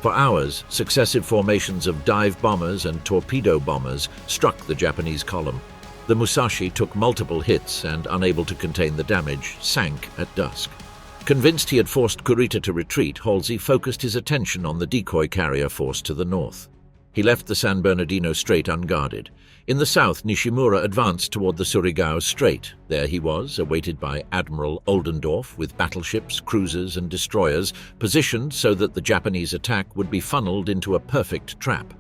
For hours, successive formations of dive bombers and torpedo bombers struck the Japanese column. The Musashi took multiple hits and, unable to contain the damage, sank at dusk. Convinced he had forced Kurita to retreat, Halsey focused his attention on the decoy carrier force to the north. He left the San Bernardino Strait unguarded. In the south, Nishimura advanced toward the Surigao Strait. There he was, awaited by Admiral Oldendorf with battleships, cruisers, and destroyers, positioned so that the Japanese attack would be funneled into a perfect trap.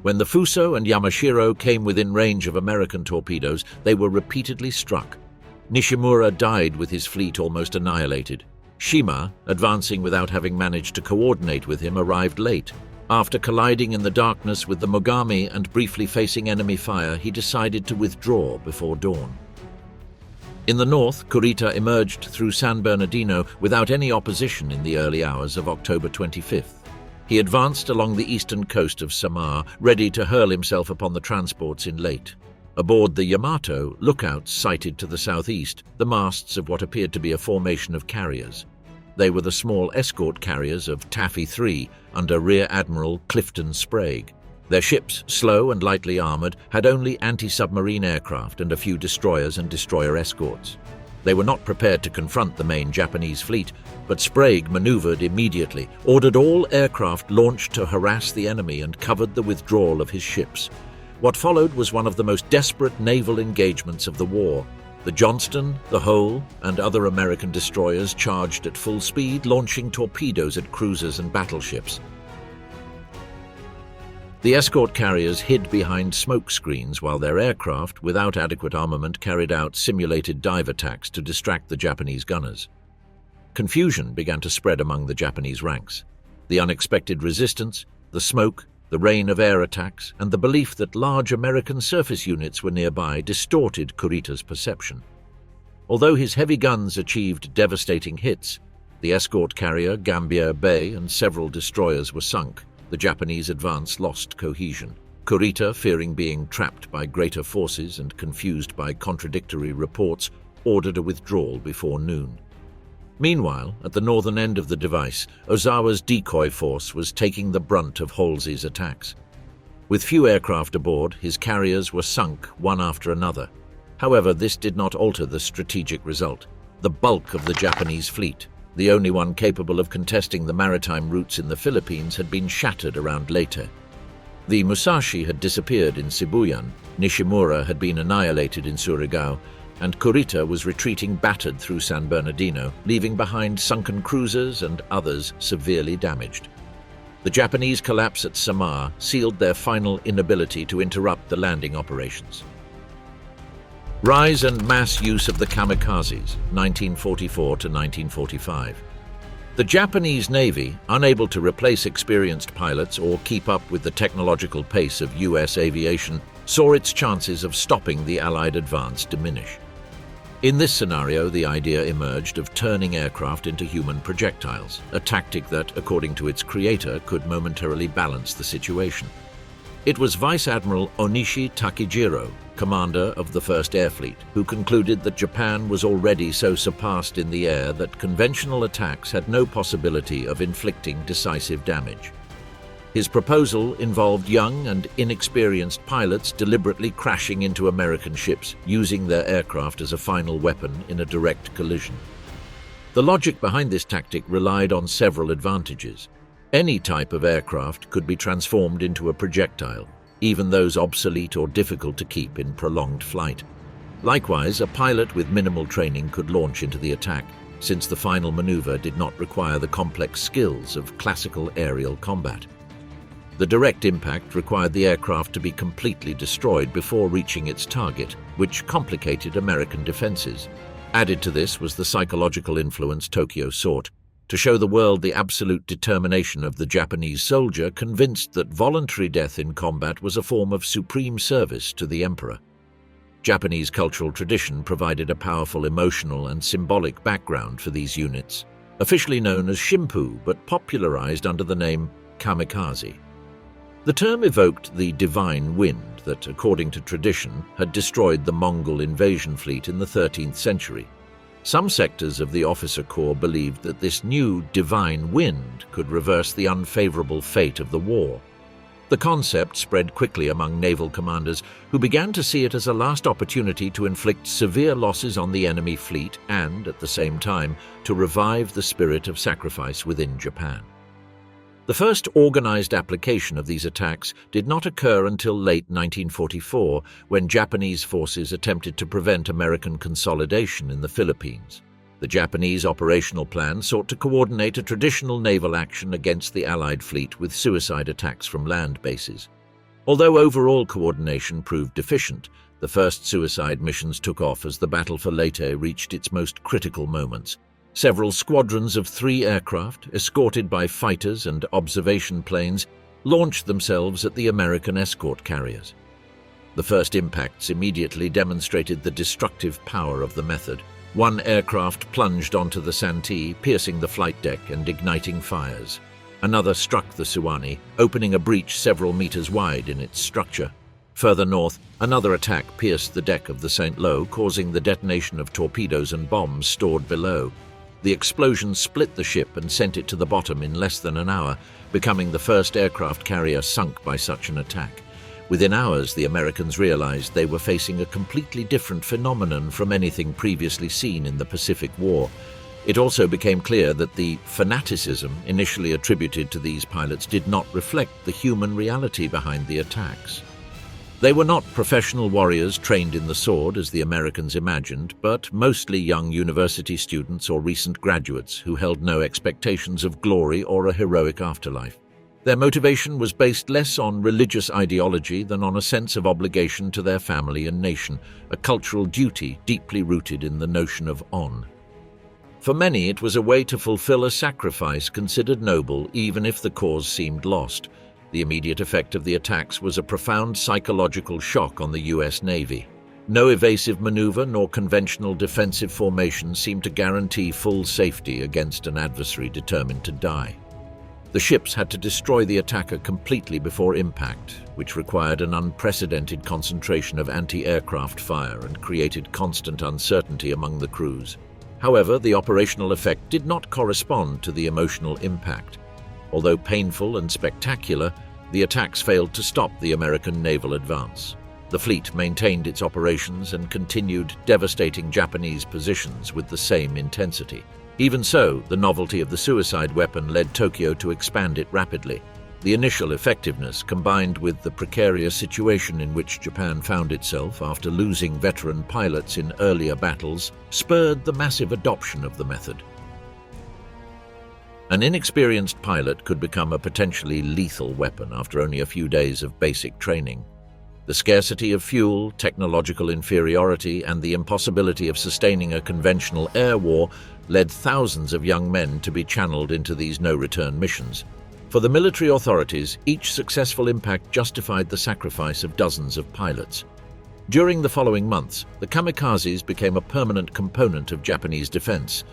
When the Fuso and Yamashiro came within range of American torpedoes, they were repeatedly struck. Nishimura died with his fleet almost annihilated. Shima, advancing without having managed to coordinate with him, arrived late. After colliding in the darkness with the Mogami and briefly facing enemy fire, he decided to withdraw before dawn. In the north, Kurita emerged through San Bernardino without any opposition in the early hours of October 25th. He advanced along the eastern coast of Samar, ready to hurl himself upon the transports in Leyte. Aboard the Yamato, lookouts sighted to the southeast the masts of what appeared to be a formation of carriers. They were the small escort carriers of Taffy III under Rear Admiral Clifton Sprague. Their ships, slow and lightly armored, had only anti-submarine aircraft and a few destroyers and destroyer escorts. They were not prepared to confront the main Japanese fleet, but Sprague maneuvered immediately, ordered all aircraft launched to harass the enemy, and covered the withdrawal of his ships. What followed was one of the most desperate naval engagements of the war. The Johnston, the Hull, and other American destroyers charged at full speed, launching torpedoes at cruisers and battleships. The escort carriers hid behind smoke screens while their aircraft, without adequate armament, carried out simulated dive attacks to distract the Japanese gunners. Confusion began to spread among the Japanese ranks. The unexpected resistance, the smoke, the rain of air attacks, and the belief that large American surface units were nearby distorted Kurita's perception. Although his heavy guns achieved devastating hits, the escort carrier Gambier Bay and several destroyers were sunk. The Japanese advance lost cohesion. Kurita, fearing being trapped by greater forces and confused by contradictory reports, ordered a withdrawal before noon. Meanwhile, at the northern end of the device, Ozawa's decoy force was taking the brunt of Halsey's attacks. With few aircraft aboard, his carriers were sunk one after another. However, this did not alter the strategic result. The bulk of the Japanese fleet, the only one capable of contesting the maritime routes in the Philippines, had been shattered around Leyte. The Musashi had disappeared in Sibuyan, Nishimura had been annihilated in Surigao, and Kurita was retreating battered through San Bernardino, leaving behind sunken cruisers and others severely damaged. The Japanese collapse at Samar sealed their final inability to interrupt the landing operations. Rise and mass use of the kamikazes, 1944 to 1945. The Japanese Navy, unable to replace experienced pilots or keep up with the technological pace of U.S. aviation, saw its chances of stopping the Allied advance diminish. In this scenario, the idea emerged of turning aircraft into human projectiles, a tactic that, according to its creator, could momentarily balance the situation. It was Vice Admiral Onishi Takejiro, commander of the First Air Fleet, who concluded that Japan was already so surpassed in the air that conventional attacks had no possibility of inflicting decisive damage. His proposal involved young and inexperienced pilots deliberately crashing into American ships, using their aircraft as a final weapon in a direct collision. The logic behind this tactic relied on several advantages. Any type of aircraft could be transformed into a projectile, even those obsolete or difficult to keep in prolonged flight. Likewise, a pilot with minimal training could launch into the attack, since the final maneuver did not require the complex skills of classical aerial combat. The direct impact required the aircraft to be completely destroyed before reaching its target, which complicated American defenses. Added to this was the psychological influence Tokyo sought, to show the world the absolute determination of the Japanese soldier, convinced that voluntary death in combat was a form of supreme service to the emperor. Japanese cultural tradition provided a powerful emotional and symbolic background for these units, officially known as shimpu but popularized under the name kamikaze. The term evoked the divine wind that, according to tradition, had destroyed the Mongol invasion fleet in the 13th century. Some sectors of the officer corps believed that this new divine wind could reverse the unfavorable fate of the war. The concept spread quickly among naval commanders, who began to see it as a last opportunity to inflict severe losses on the enemy fleet and, at the same time, to revive the spirit of sacrifice within Japan. The first organized application of these attacks did not occur until late 1944, when Japanese forces attempted to prevent American consolidation in the Philippines. The Japanese operational plan sought to coordinate a traditional naval action against the Allied fleet with suicide attacks from land bases. Although overall coordination proved deficient, the first suicide missions took off as the battle for Leyte reached its most critical moments. Several squadrons of 3 aircraft, escorted by fighters and observation planes, launched themselves at the American escort carriers. The first impacts immediately demonstrated the destructive power of the method. One aircraft plunged onto the Santee, piercing the flight deck and igniting fires. Another struck the Suwannee, opening a breach several meters wide in its structure. Further north, another attack pierced the deck of the St. Lo, causing the detonation of torpedoes and bombs stored below. The explosion split the ship and sent it to the bottom in less than an hour, becoming the first aircraft carrier sunk by such an attack. Within hours, the Americans realized they were facing a completely different phenomenon from anything previously seen in the Pacific War. It also became clear that the fanaticism initially attributed to these pilots did not reflect the human reality behind the attacks. They were not professional warriors trained in the sword as the Americans imagined, but mostly young university students or recent graduates who held no expectations of glory or a heroic afterlife. Their motivation was based less on religious ideology than on a sense of obligation to their family and nation, a cultural duty deeply rooted in the notion of on. For many, it was a way to fulfill a sacrifice considered noble even if the cause seemed lost. The immediate effect of the attacks was a profound psychological shock on the U.S. Navy. No evasive maneuver nor conventional defensive formation seemed to guarantee full safety against an adversary determined to die. The ships had to destroy the attacker completely before impact, which required an unprecedented concentration of anti-aircraft fire and created constant uncertainty among the crews. However, the operational effect did not correspond to the emotional impact. Although painful and spectacular, the attacks failed to stop the American naval advance. The fleet maintained its operations and continued devastating Japanese positions with the same intensity. Even so, the novelty of the suicide weapon led Tokyo to expand it rapidly. The initial effectiveness, combined with the precarious situation in which Japan found itself after losing veteran pilots in earlier battles, spurred the massive adoption of the method. An inexperienced pilot could become a potentially lethal weapon after only a few days of basic training. The scarcity of fuel, technological inferiority, and the impossibility of sustaining a conventional air war led thousands of young men to be channeled into these no-return missions. For the military authorities, each successful impact justified the sacrifice of dozens of pilots. During the following months, the kamikazes became a permanent component of Japanese defense.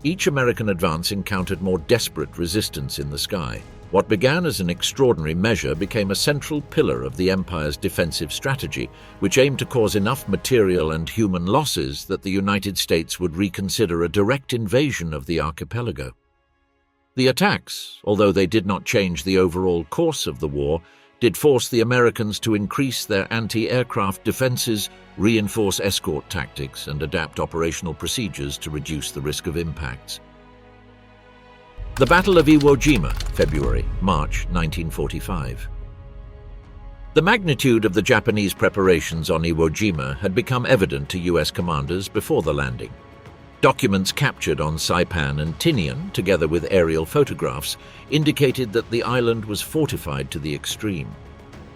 Each American advance encountered more desperate resistance in the sky. What began as an extraordinary measure became a central pillar of the Empire's defensive strategy, which aimed to cause enough material and human losses that the United States would reconsider a direct invasion of the archipelago. The attacks, although they did not change the overall course of the war, did force the Americans to increase their anti-aircraft defenses, reinforce escort tactics, and adapt operational procedures to reduce the risk of impacts. The Battle of Iwo Jima, February-March 1945. The magnitude of the Japanese preparations on Iwo Jima had become evident to US commanders before the landing. Documents captured on Saipan and Tinian, together with aerial photographs, indicated that the island was fortified to the extreme.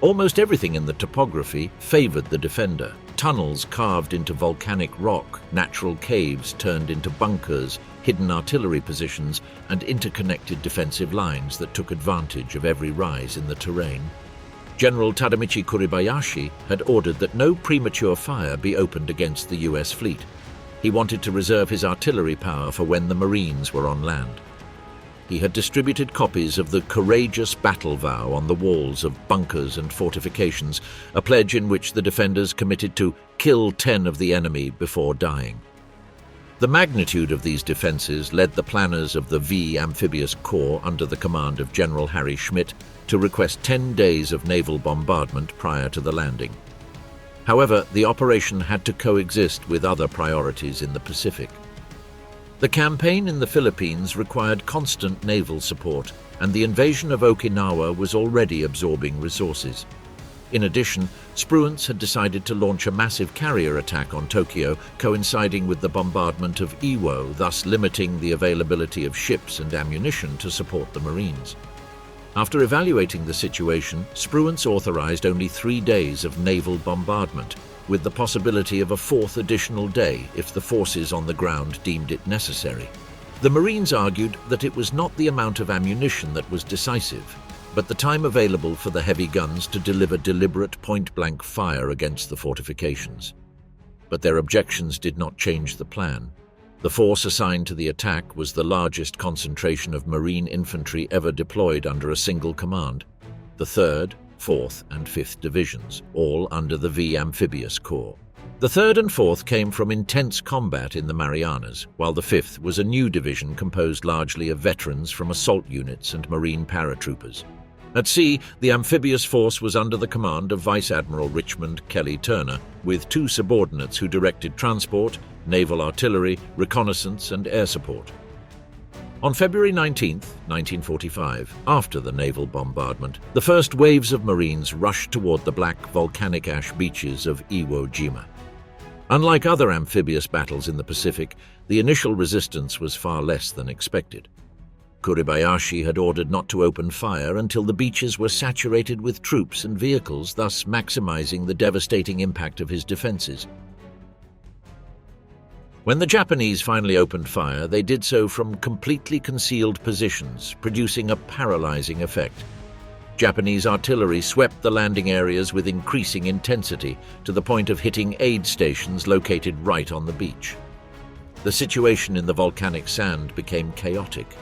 Almost everything in the topography favored the defender. Tunnels carved into volcanic rock, natural caves turned into bunkers, hidden artillery positions, and interconnected defensive lines that took advantage of every rise in the terrain. General Tadamichi Kuribayashi had ordered that no premature fire be opened against the US fleet. He wanted to reserve his artillery power for when the Marines were on land. He had distributed copies of the courageous battle vow on the walls of bunkers and fortifications, a pledge in which the defenders committed to kill 10 of the enemy before dying. The magnitude of these defenses led the planners of the V Amphibious Corps under the command of General Harry Schmidt to request 10 days of naval bombardment prior to the landing. However, the operation had to coexist with other priorities in the Pacific. The campaign in the Philippines required constant naval support, and the invasion of Okinawa was already absorbing resources. In addition, Spruance had decided to launch a massive carrier attack on Tokyo, coinciding with the bombardment of Iwo, thus limiting the availability of ships and ammunition to support the Marines. After evaluating the situation, Spruance authorized only 3 days of naval bombardment, with the possibility of a 4th additional day if the forces on the ground deemed it necessary. The Marines argued that it was not the amount of ammunition that was decisive, but the time available for the heavy guns to deliver deliberate point-blank fire against the fortifications. But their objections did not change the plan. The force assigned to the attack was the largest concentration of Marine infantry ever deployed under a single command, the 3rd, 4th and 5th Divisions, all under the V Amphibious Corps. The 3rd and 4th came from intense combat in the Marianas, while the 5th was a new division composed largely of veterans from assault units and Marine paratroopers. At sea, the amphibious force was under the command of Vice Admiral Richmond Kelly Turner, with 2 subordinates who directed transport, naval artillery, reconnaissance, and air support. On February 19, 1945, after the naval bombardment, the first waves of Marines rushed toward the black volcanic ash beaches of Iwo Jima. Unlike other amphibious battles in the Pacific, the initial resistance was far less than expected. Kuribayashi had ordered not to open fire until the beaches were saturated with troops and vehicles, thus maximizing the devastating impact of his defenses. When the Japanese finally opened fire, they did so from completely concealed positions, producing a paralyzing effect. Japanese artillery swept the landing areas with increasing intensity, to the point of hitting aid stations located right on the beach. The situation in the volcanic sand became chaotic.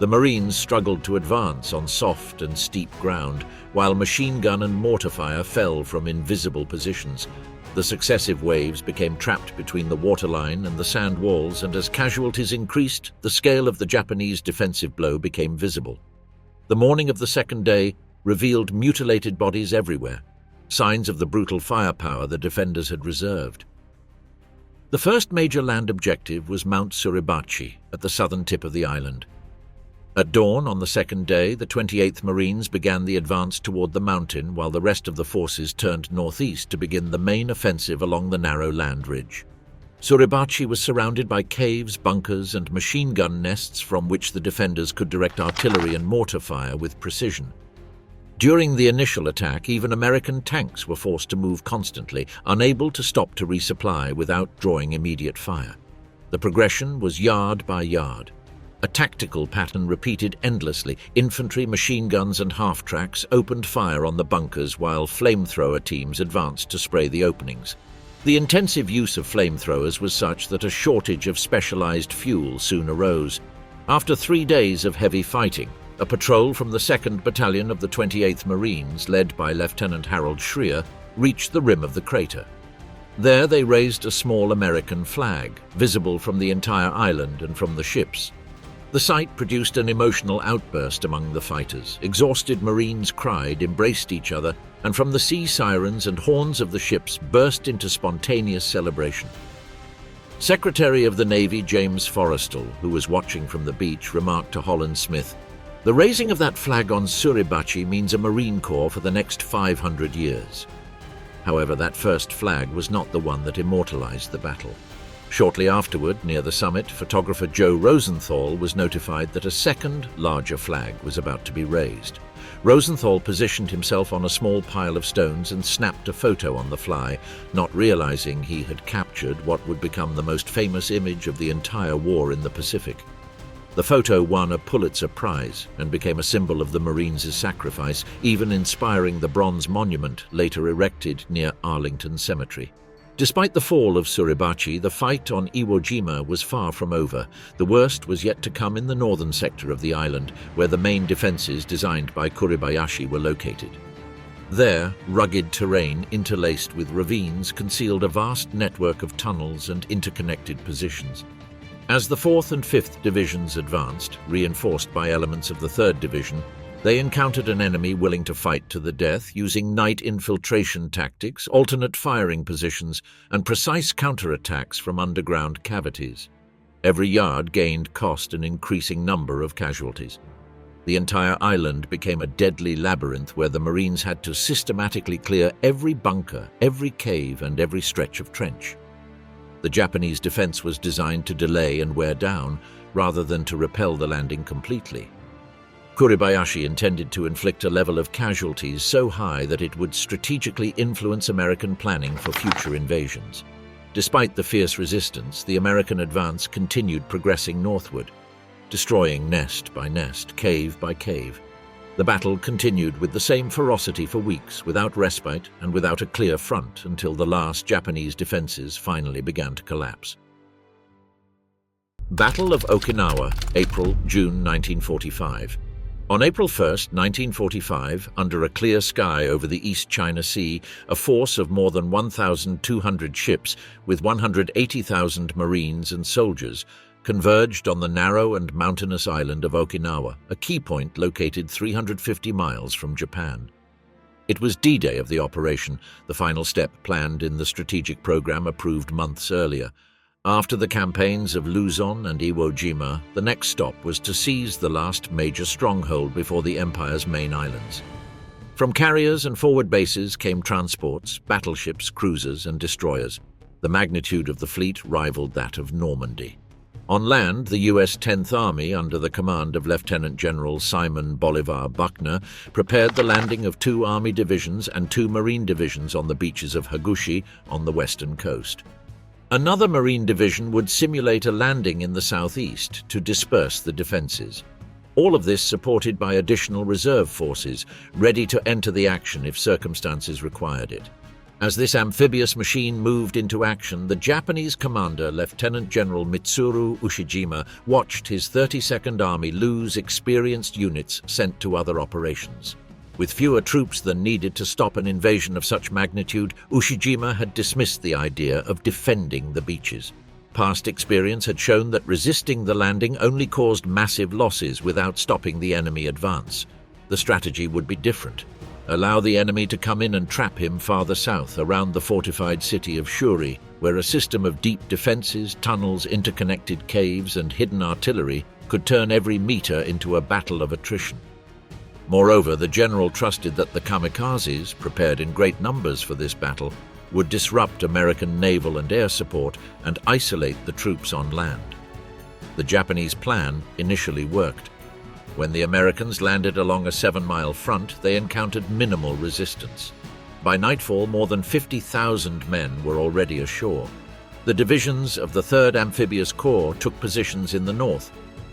The Marines struggled to advance on soft and steep ground, while machine gun and mortar fire fell from invisible positions. The successive waves became trapped between the waterline and the sand walls, and as casualties increased, the scale of the Japanese defensive blow became visible. The morning of the second day revealed mutilated bodies everywhere, signs of the brutal firepower the defenders had reserved. The first major land objective was Mount Suribachi at the southern tip of the island. At dawn on the second day, the 28th Marines began the advance toward the mountain, while the rest of the forces turned northeast to begin the main offensive along the narrow land ridge. Suribachi was surrounded by caves, bunkers, and machine gun nests from which the defenders could direct artillery and mortar fire with precision. During the initial attack, even American tanks were forced to move constantly, unable to stop to resupply without drawing immediate fire. The progression was yard by yard. A tactical pattern repeated endlessly. Infantry, machine guns and half-tracks opened fire on the bunkers while flamethrower teams advanced to spray the openings. The intensive use of flamethrowers was such that a shortage of specialized fuel soon arose. After 3 days of heavy fighting, a patrol from the 2nd Battalion of the 28th Marines, led by Lieutenant Harold Schreer, reached the rim of the crater. There they raised a small American flag, visible from the entire island and from the ships. The sight produced an emotional outburst among the fighters. Exhausted Marines cried, embraced each other, and from the sea sirens and horns of the ships burst into spontaneous celebration. Secretary of the Navy James Forrestal, who was watching from the beach, remarked to Holland Smith, "The raising of that flag on Suribachi means a Marine Corps for the next 500 years." However, that first flag was not the one that immortalized the battle. Shortly afterward, near the summit, photographer Joe Rosenthal was notified that a second, larger flag was about to be raised. Rosenthal positioned himself on a small pile of stones and snapped a photo on the fly, not realizing he had captured what would become the most famous image of the entire war in the Pacific. The photo won a Pulitzer Prize and became a symbol of the Marines' sacrifice, even inspiring the bronze monument later erected near Arlington Cemetery. Despite the fall of Suribachi, the fight on Iwo Jima was far from over. The worst was yet to come in the northern sector of the island, where the main defenses designed by Kuribayashi were located. There, rugged terrain interlaced with ravines concealed a vast network of tunnels and interconnected positions. As the 4th and 5th Divisions advanced, reinforced by elements of the 3rd Division, they encountered an enemy willing to fight to the death, using night infiltration tactics, alternate firing positions, and precise counterattacks from underground cavities. Every yard gained cost an increasing number of casualties. The entire island became a deadly labyrinth where the Marines had to systematically clear every bunker, every cave, and every stretch of trench. The Japanese defense was designed to delay and wear down, rather than to repel the landing completely. Kuribayashi intended to inflict a level of casualties so high that it would strategically influence American planning for future invasions. Despite the fierce resistance, the American advance continued progressing northward, destroying nest by nest, cave by cave. The battle continued with the same ferocity for weeks, without respite and without a clear front, until the last Japanese defenses finally began to collapse. Battle of Okinawa, April-June 1945. On April 1, 1945, under a clear sky over the East China Sea, a force of more than 1,200 ships with 180,000 Marines and soldiers converged on the narrow and mountainous island of Okinawa, a key point located 350 miles from Japan. It was D-Day of the operation, the final step planned in the strategic program approved months earlier. After the campaigns of Luzon and Iwo Jima, the next stop was to seize the last major stronghold before the Empire's main islands. From carriers and forward bases came transports, battleships, cruisers, and destroyers. The magnitude of the fleet rivaled that of Normandy. On land, the U.S. 10th Army, under the command of Lieutenant General Simon Bolivar Buckner, prepared the landing of 2 Army divisions and 2 Marine divisions on the beaches of Hagushi on the western coast. Another Marine division would simulate a landing in the southeast to disperse the defenses. All of this supported by additional reserve forces, ready to enter the action if circumstances required it. As this amphibious machine moved into action, the Japanese commander, Lieutenant General Mitsuru Ushijima, watched his 32nd Army lose experienced units sent to other operations. With fewer troops than needed to stop an invasion of such magnitude, Ushijima had dismissed the idea of defending the beaches. Past experience had shown that resisting the landing only caused massive losses without stopping the enemy advance. The strategy would be different. Allow the enemy to come in and trap him farther south, around the fortified city of Shuri, where a system of deep defenses, tunnels, interconnected caves, and hidden artillery could turn every meter into a battle of attrition. Moreover, the general trusted that the kamikazes, prepared in great numbers for this battle, would disrupt American naval and air support and isolate the troops on land. The Japanese plan initially worked. When the Americans landed along a 7-mile front, they encountered minimal resistance. By nightfall, more than 50,000 men were already ashore. The divisions of the 3rd Amphibious Corps took positions in the north.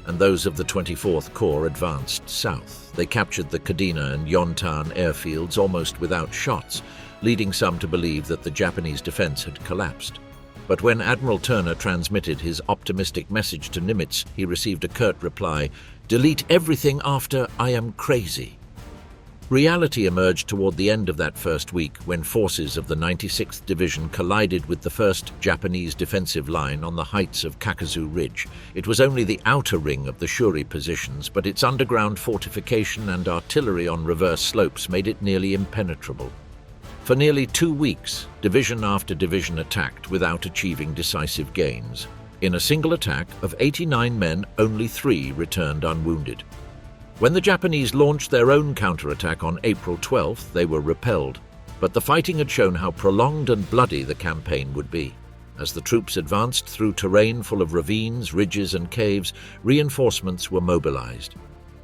and those of the 24th Corps advanced south. They captured the Kadena and Yontan airfields almost without shots, leading some to believe that the Japanese defense had collapsed. But when Admiral Turner transmitted his optimistic message to Nimitz, he received a curt reply, "Delete everything after I am crazy." Reality emerged toward the end of that first week when forces of the 96th Division collided with the 1st Japanese defensive line on the heights of Kakazu Ridge. It was only the outer ring of the Shuri positions, but its underground fortification and artillery on reverse slopes made it nearly impenetrable. For nearly 2 weeks, division after division attacked without achieving decisive gains. In a single attack of 89 men, only 3 returned unwounded. When the Japanese launched their own counterattack on April 12th, they were repelled, but the fighting had shown how prolonged and bloody the campaign would be. As the troops advanced through terrain full of ravines, ridges and caves, reinforcements were mobilized.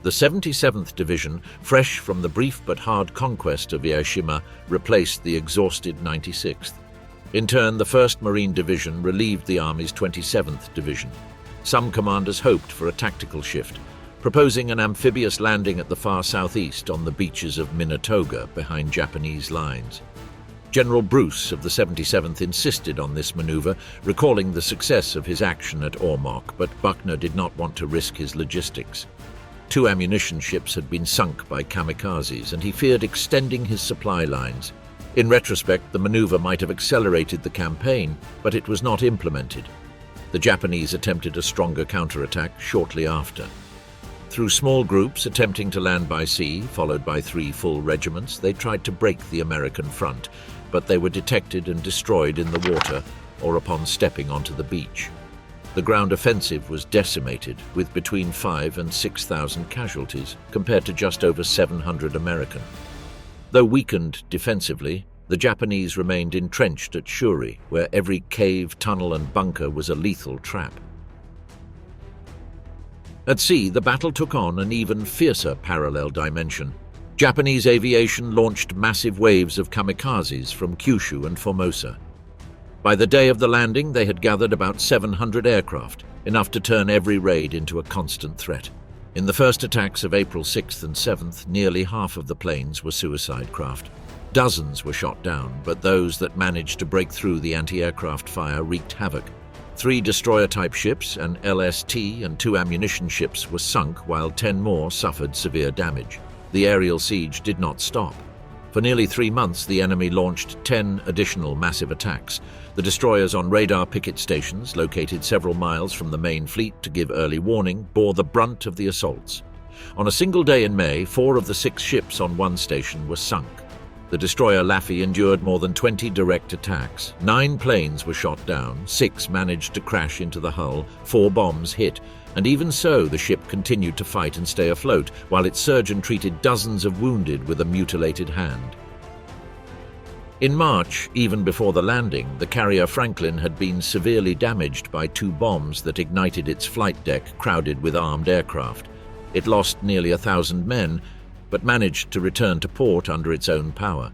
The 77th Division, fresh from the brief but hard conquest of Iwo Jima, replaced the exhausted 96th. In turn, the 1st Marine Division relieved the Army's 27th Division. Some commanders hoped for a tactical shift, proposing an amphibious landing at the far southeast on the beaches of Minatoga behind Japanese lines. General Bruce of the 77th insisted on this maneuver, recalling the success of his action at Ormoc, but Buckner did not want to risk his logistics. 2 ammunition ships had been sunk by kamikazes, and he feared extending his supply lines. In retrospect, the maneuver might have accelerated the campaign, but it was not implemented. The Japanese attempted a stronger counterattack shortly after. Through small groups attempting to land by sea, followed by 3 full regiments, they tried to break the American front, but they were detected and destroyed in the water or upon stepping onto the beach. The ground offensive was decimated, with between 5,000 and 6,000 casualties, compared to just over 700 American. Though weakened defensively, the Japanese remained entrenched at Shuri, where every cave, tunnel and bunker was a lethal trap. At sea, the battle took on an even fiercer parallel dimension. Japanese aviation launched massive waves of kamikazes from Kyushu and Formosa. By the day of the landing, they had gathered about 700 aircraft, enough to turn every raid into a constant threat. In the first attacks of April 6th and 7th, nearly half of the planes were suicide craft. Dozens were shot down, but those that managed to break through the anti-aircraft fire wreaked havoc. 3 destroyer-type ships, an LST, and 2 ammunition ships were sunk, while 10 more suffered severe damage. The aerial siege did not stop. For nearly 3 months, the enemy launched 10 additional massive attacks. The destroyers on radar picket stations, located several miles from the main fleet to give early warning, bore the brunt of the assaults. On a single day in May, 4 of the 6 ships on one station were sunk. The destroyer Laffey endured more than 20 direct attacks. 9 planes were shot down, 6 managed to crash into the hull, 4 bombs hit, and even so the ship continued to fight and stay afloat, while its surgeon treated dozens of wounded with a mutilated hand. In March, even before the landing, the carrier Franklin had been severely damaged by 2 bombs that ignited its flight deck crowded with armed aircraft. It lost nearly 1,000 men, but managed to return to port under its own power.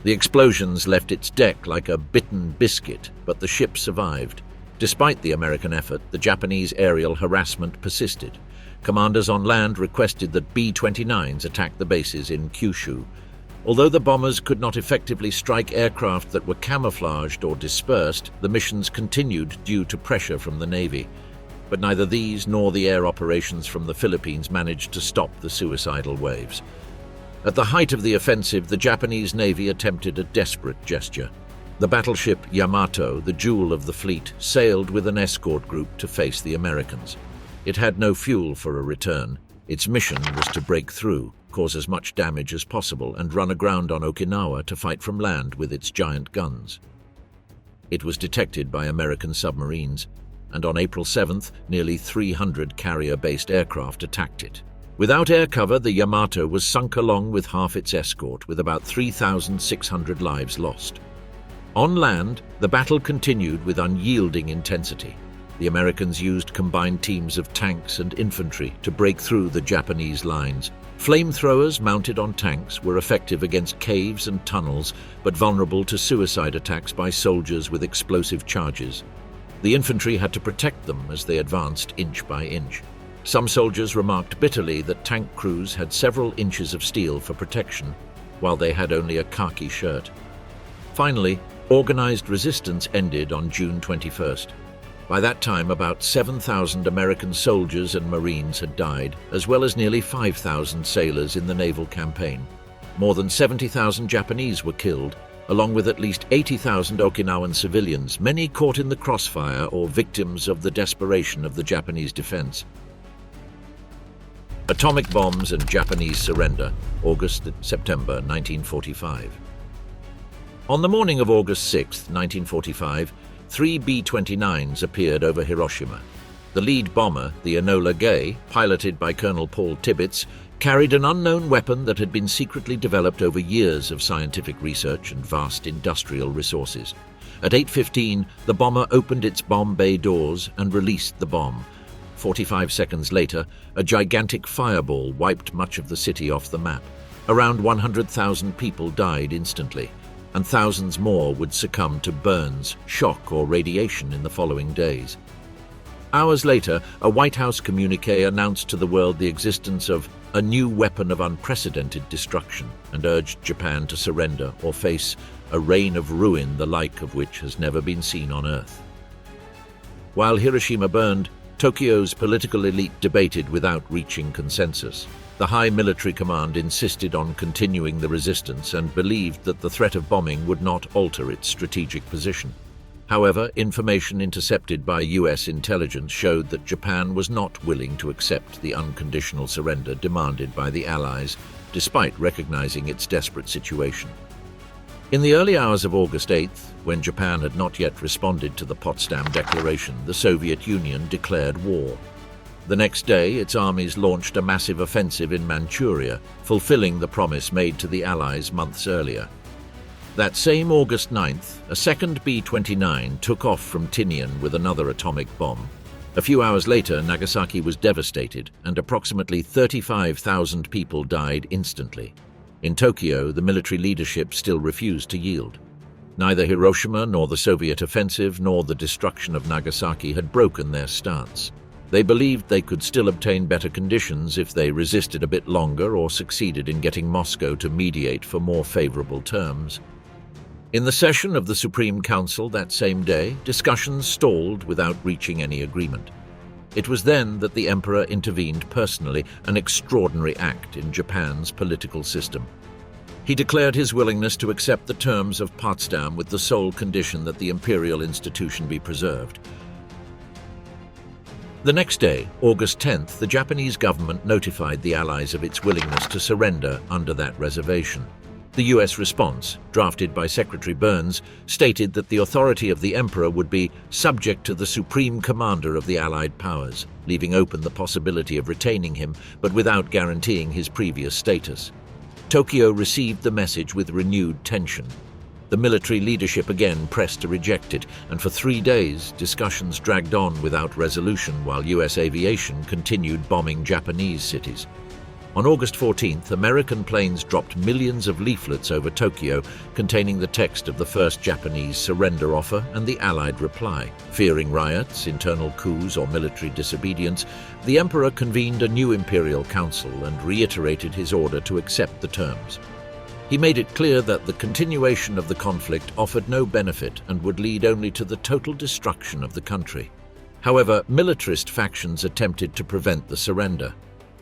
The explosions left its deck like a bitten biscuit, but the ship survived. Despite the American effort, the Japanese aerial harassment persisted. Commanders on land requested that B-29s attack the bases in Kyushu. Although the bombers could not effectively strike aircraft that were camouflaged or dispersed, the missions continued due to pressure from the Navy. But neither these nor the air operations from the Philippines managed to stop the suicidal waves. At the height of the offensive, the Japanese Navy attempted a desperate gesture. The battleship Yamato, the jewel of the fleet, sailed with an escort group to face the Americans. It had no fuel for a return. Its mission was to break through, cause as much damage as possible, and run aground on Okinawa to fight from land with its giant guns. It was detected by American submarines, and on April 7th, nearly 300 carrier-based aircraft attacked it. Without air cover, the Yamato was sunk along with half its escort, with about 3,600 lives lost. On land, the battle continued with unyielding intensity. The Americans used combined teams of tanks and infantry to break through the Japanese lines. Flamethrowers mounted on tanks were effective against caves and tunnels, but vulnerable to suicide attacks by soldiers with explosive charges. The infantry had to protect them as they advanced inch by inch. Some soldiers remarked bitterly that tank crews had several inches of steel for protection, while they had only a khaki shirt. Finally, organized resistance ended on June 21st. By that time, about 7,000 American soldiers and Marines had died, as well as nearly 5,000 sailors in the naval campaign. More than 70,000 Japanese were killed, along with at least 80,000 Okinawan civilians, many caught in the crossfire or victims of the desperation of the Japanese defense. Atomic bombs and Japanese surrender, August-September 1945. On the morning of August 6, 1945, 3 B-29s appeared over Hiroshima. The lead bomber, the Enola Gay, piloted by Colonel Paul Tibbets, carried an unknown weapon that had been secretly developed over years of scientific research and vast industrial resources. At 8:15, the bomber opened its bomb bay doors and released the bomb. 45 seconds later, a gigantic fireball wiped much of the city off the map. Around 100,000 people died instantly, and thousands more would succumb to burns, shock, or radiation in the following days. Hours later, a White House communique announced to the world the existence of a new weapon of unprecedented destruction and urged Japan to surrender or face a reign of ruin the like of which has never been seen on Earth. While Hiroshima burned, Tokyo's political elite debated without reaching consensus. The high military command insisted on continuing the resistance and believed that the threat of bombing would not alter its strategic position. However, information intercepted by US intelligence showed that Japan was not willing to accept the unconditional surrender demanded by the Allies, despite recognizing its desperate situation. In the early hours of August 8th, when Japan had not yet responded to the Potsdam Declaration, the Soviet Union declared war. The next day, its armies launched a massive offensive in Manchuria, fulfilling the promise made to the Allies months earlier. That same August 9th, a second B-29 took off from Tinian with another atomic bomb. A few hours later, Nagasaki was devastated, and approximately 35,000 people died instantly. In Tokyo, the military leadership still refused to yield. Neither Hiroshima nor the Soviet offensive nor the destruction of Nagasaki had broken their stance. They believed they could still obtain better conditions if they resisted a bit longer or succeeded in getting Moscow to mediate for more favorable terms. In the session of the Supreme Council that same day, discussions stalled without reaching any agreement. It was then that the emperor intervened personally, an extraordinary act in Japan's political system. He declared his willingness to accept the terms of Potsdam with the sole condition that the imperial institution be preserved. The next day, August 10th, the Japanese government notified the Allies of its willingness to surrender under that reservation. The US response, drafted by Secretary Burns, stated that the authority of the emperor would be subject to the supreme commander of the Allied powers, leaving open the possibility of retaining him, but without guaranteeing his previous status. Tokyo received the message with renewed tension. The military leadership again pressed to reject it, and for 3 days, discussions dragged on without resolution while US aviation continued bombing Japanese cities. On August 14th, American planes dropped millions of leaflets over Tokyo containing the text of the first Japanese surrender offer and the Allied reply. Fearing riots, internal coups, or military disobedience, the emperor convened a new imperial council and reiterated his order to accept the terms. He made it clear that the continuation of the conflict offered no benefit and would lead only to the total destruction of the country. However, militarist factions attempted to prevent the surrender.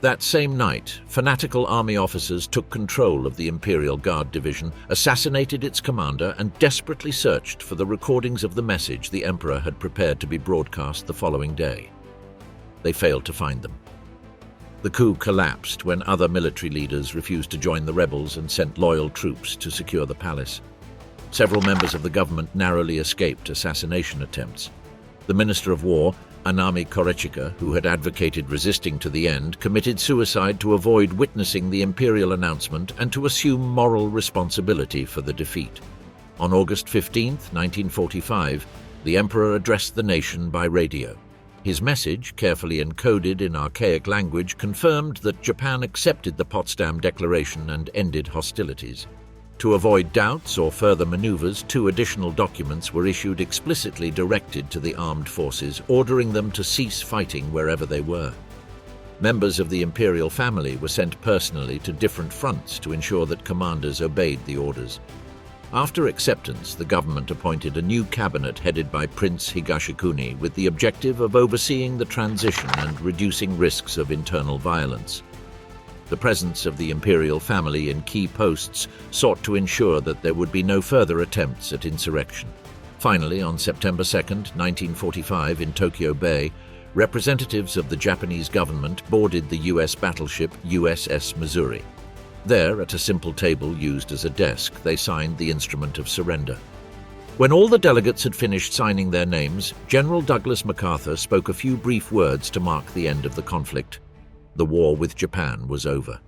That same night, fanatical army officers took control of the Imperial Guard Division, assassinated its commander, and desperately searched for the recordings of the message the emperor had prepared to be broadcast the following day. They failed to find them. The coup collapsed when other military leaders refused to join the rebels and sent loyal troops to secure the palace. Several members of the government narrowly escaped assassination attempts. The Minister of War, Anami Korechika, who had advocated resisting to the end, committed suicide to avoid witnessing the imperial announcement and to assume moral responsibility for the defeat. On August 15, 1945, the emperor addressed the nation by radio. His message, carefully encoded in archaic language, confirmed that Japan accepted the Potsdam Declaration and ended hostilities. To avoid doubts or further maneuvers, 2 additional documents were issued explicitly directed to the armed forces, ordering them to cease fighting wherever they were. Members of the imperial family were sent personally to different fronts to ensure that commanders obeyed the orders. After acceptance, the government appointed a new cabinet headed by Prince Higashikuni with the objective of overseeing the transition and reducing risks of internal violence. The presence of the imperial family in key posts sought to ensure that there would be no further attempts at insurrection. Finally, on September 2, 1945, in Tokyo Bay, representatives of the Japanese government boarded the U.S. battleship USS Missouri. There, at a simple table used as a desk, they signed the instrument of surrender. When all the delegates had finished signing their names, General Douglas MacArthur spoke a few brief words to mark the end of the conflict. The war with Japan was over.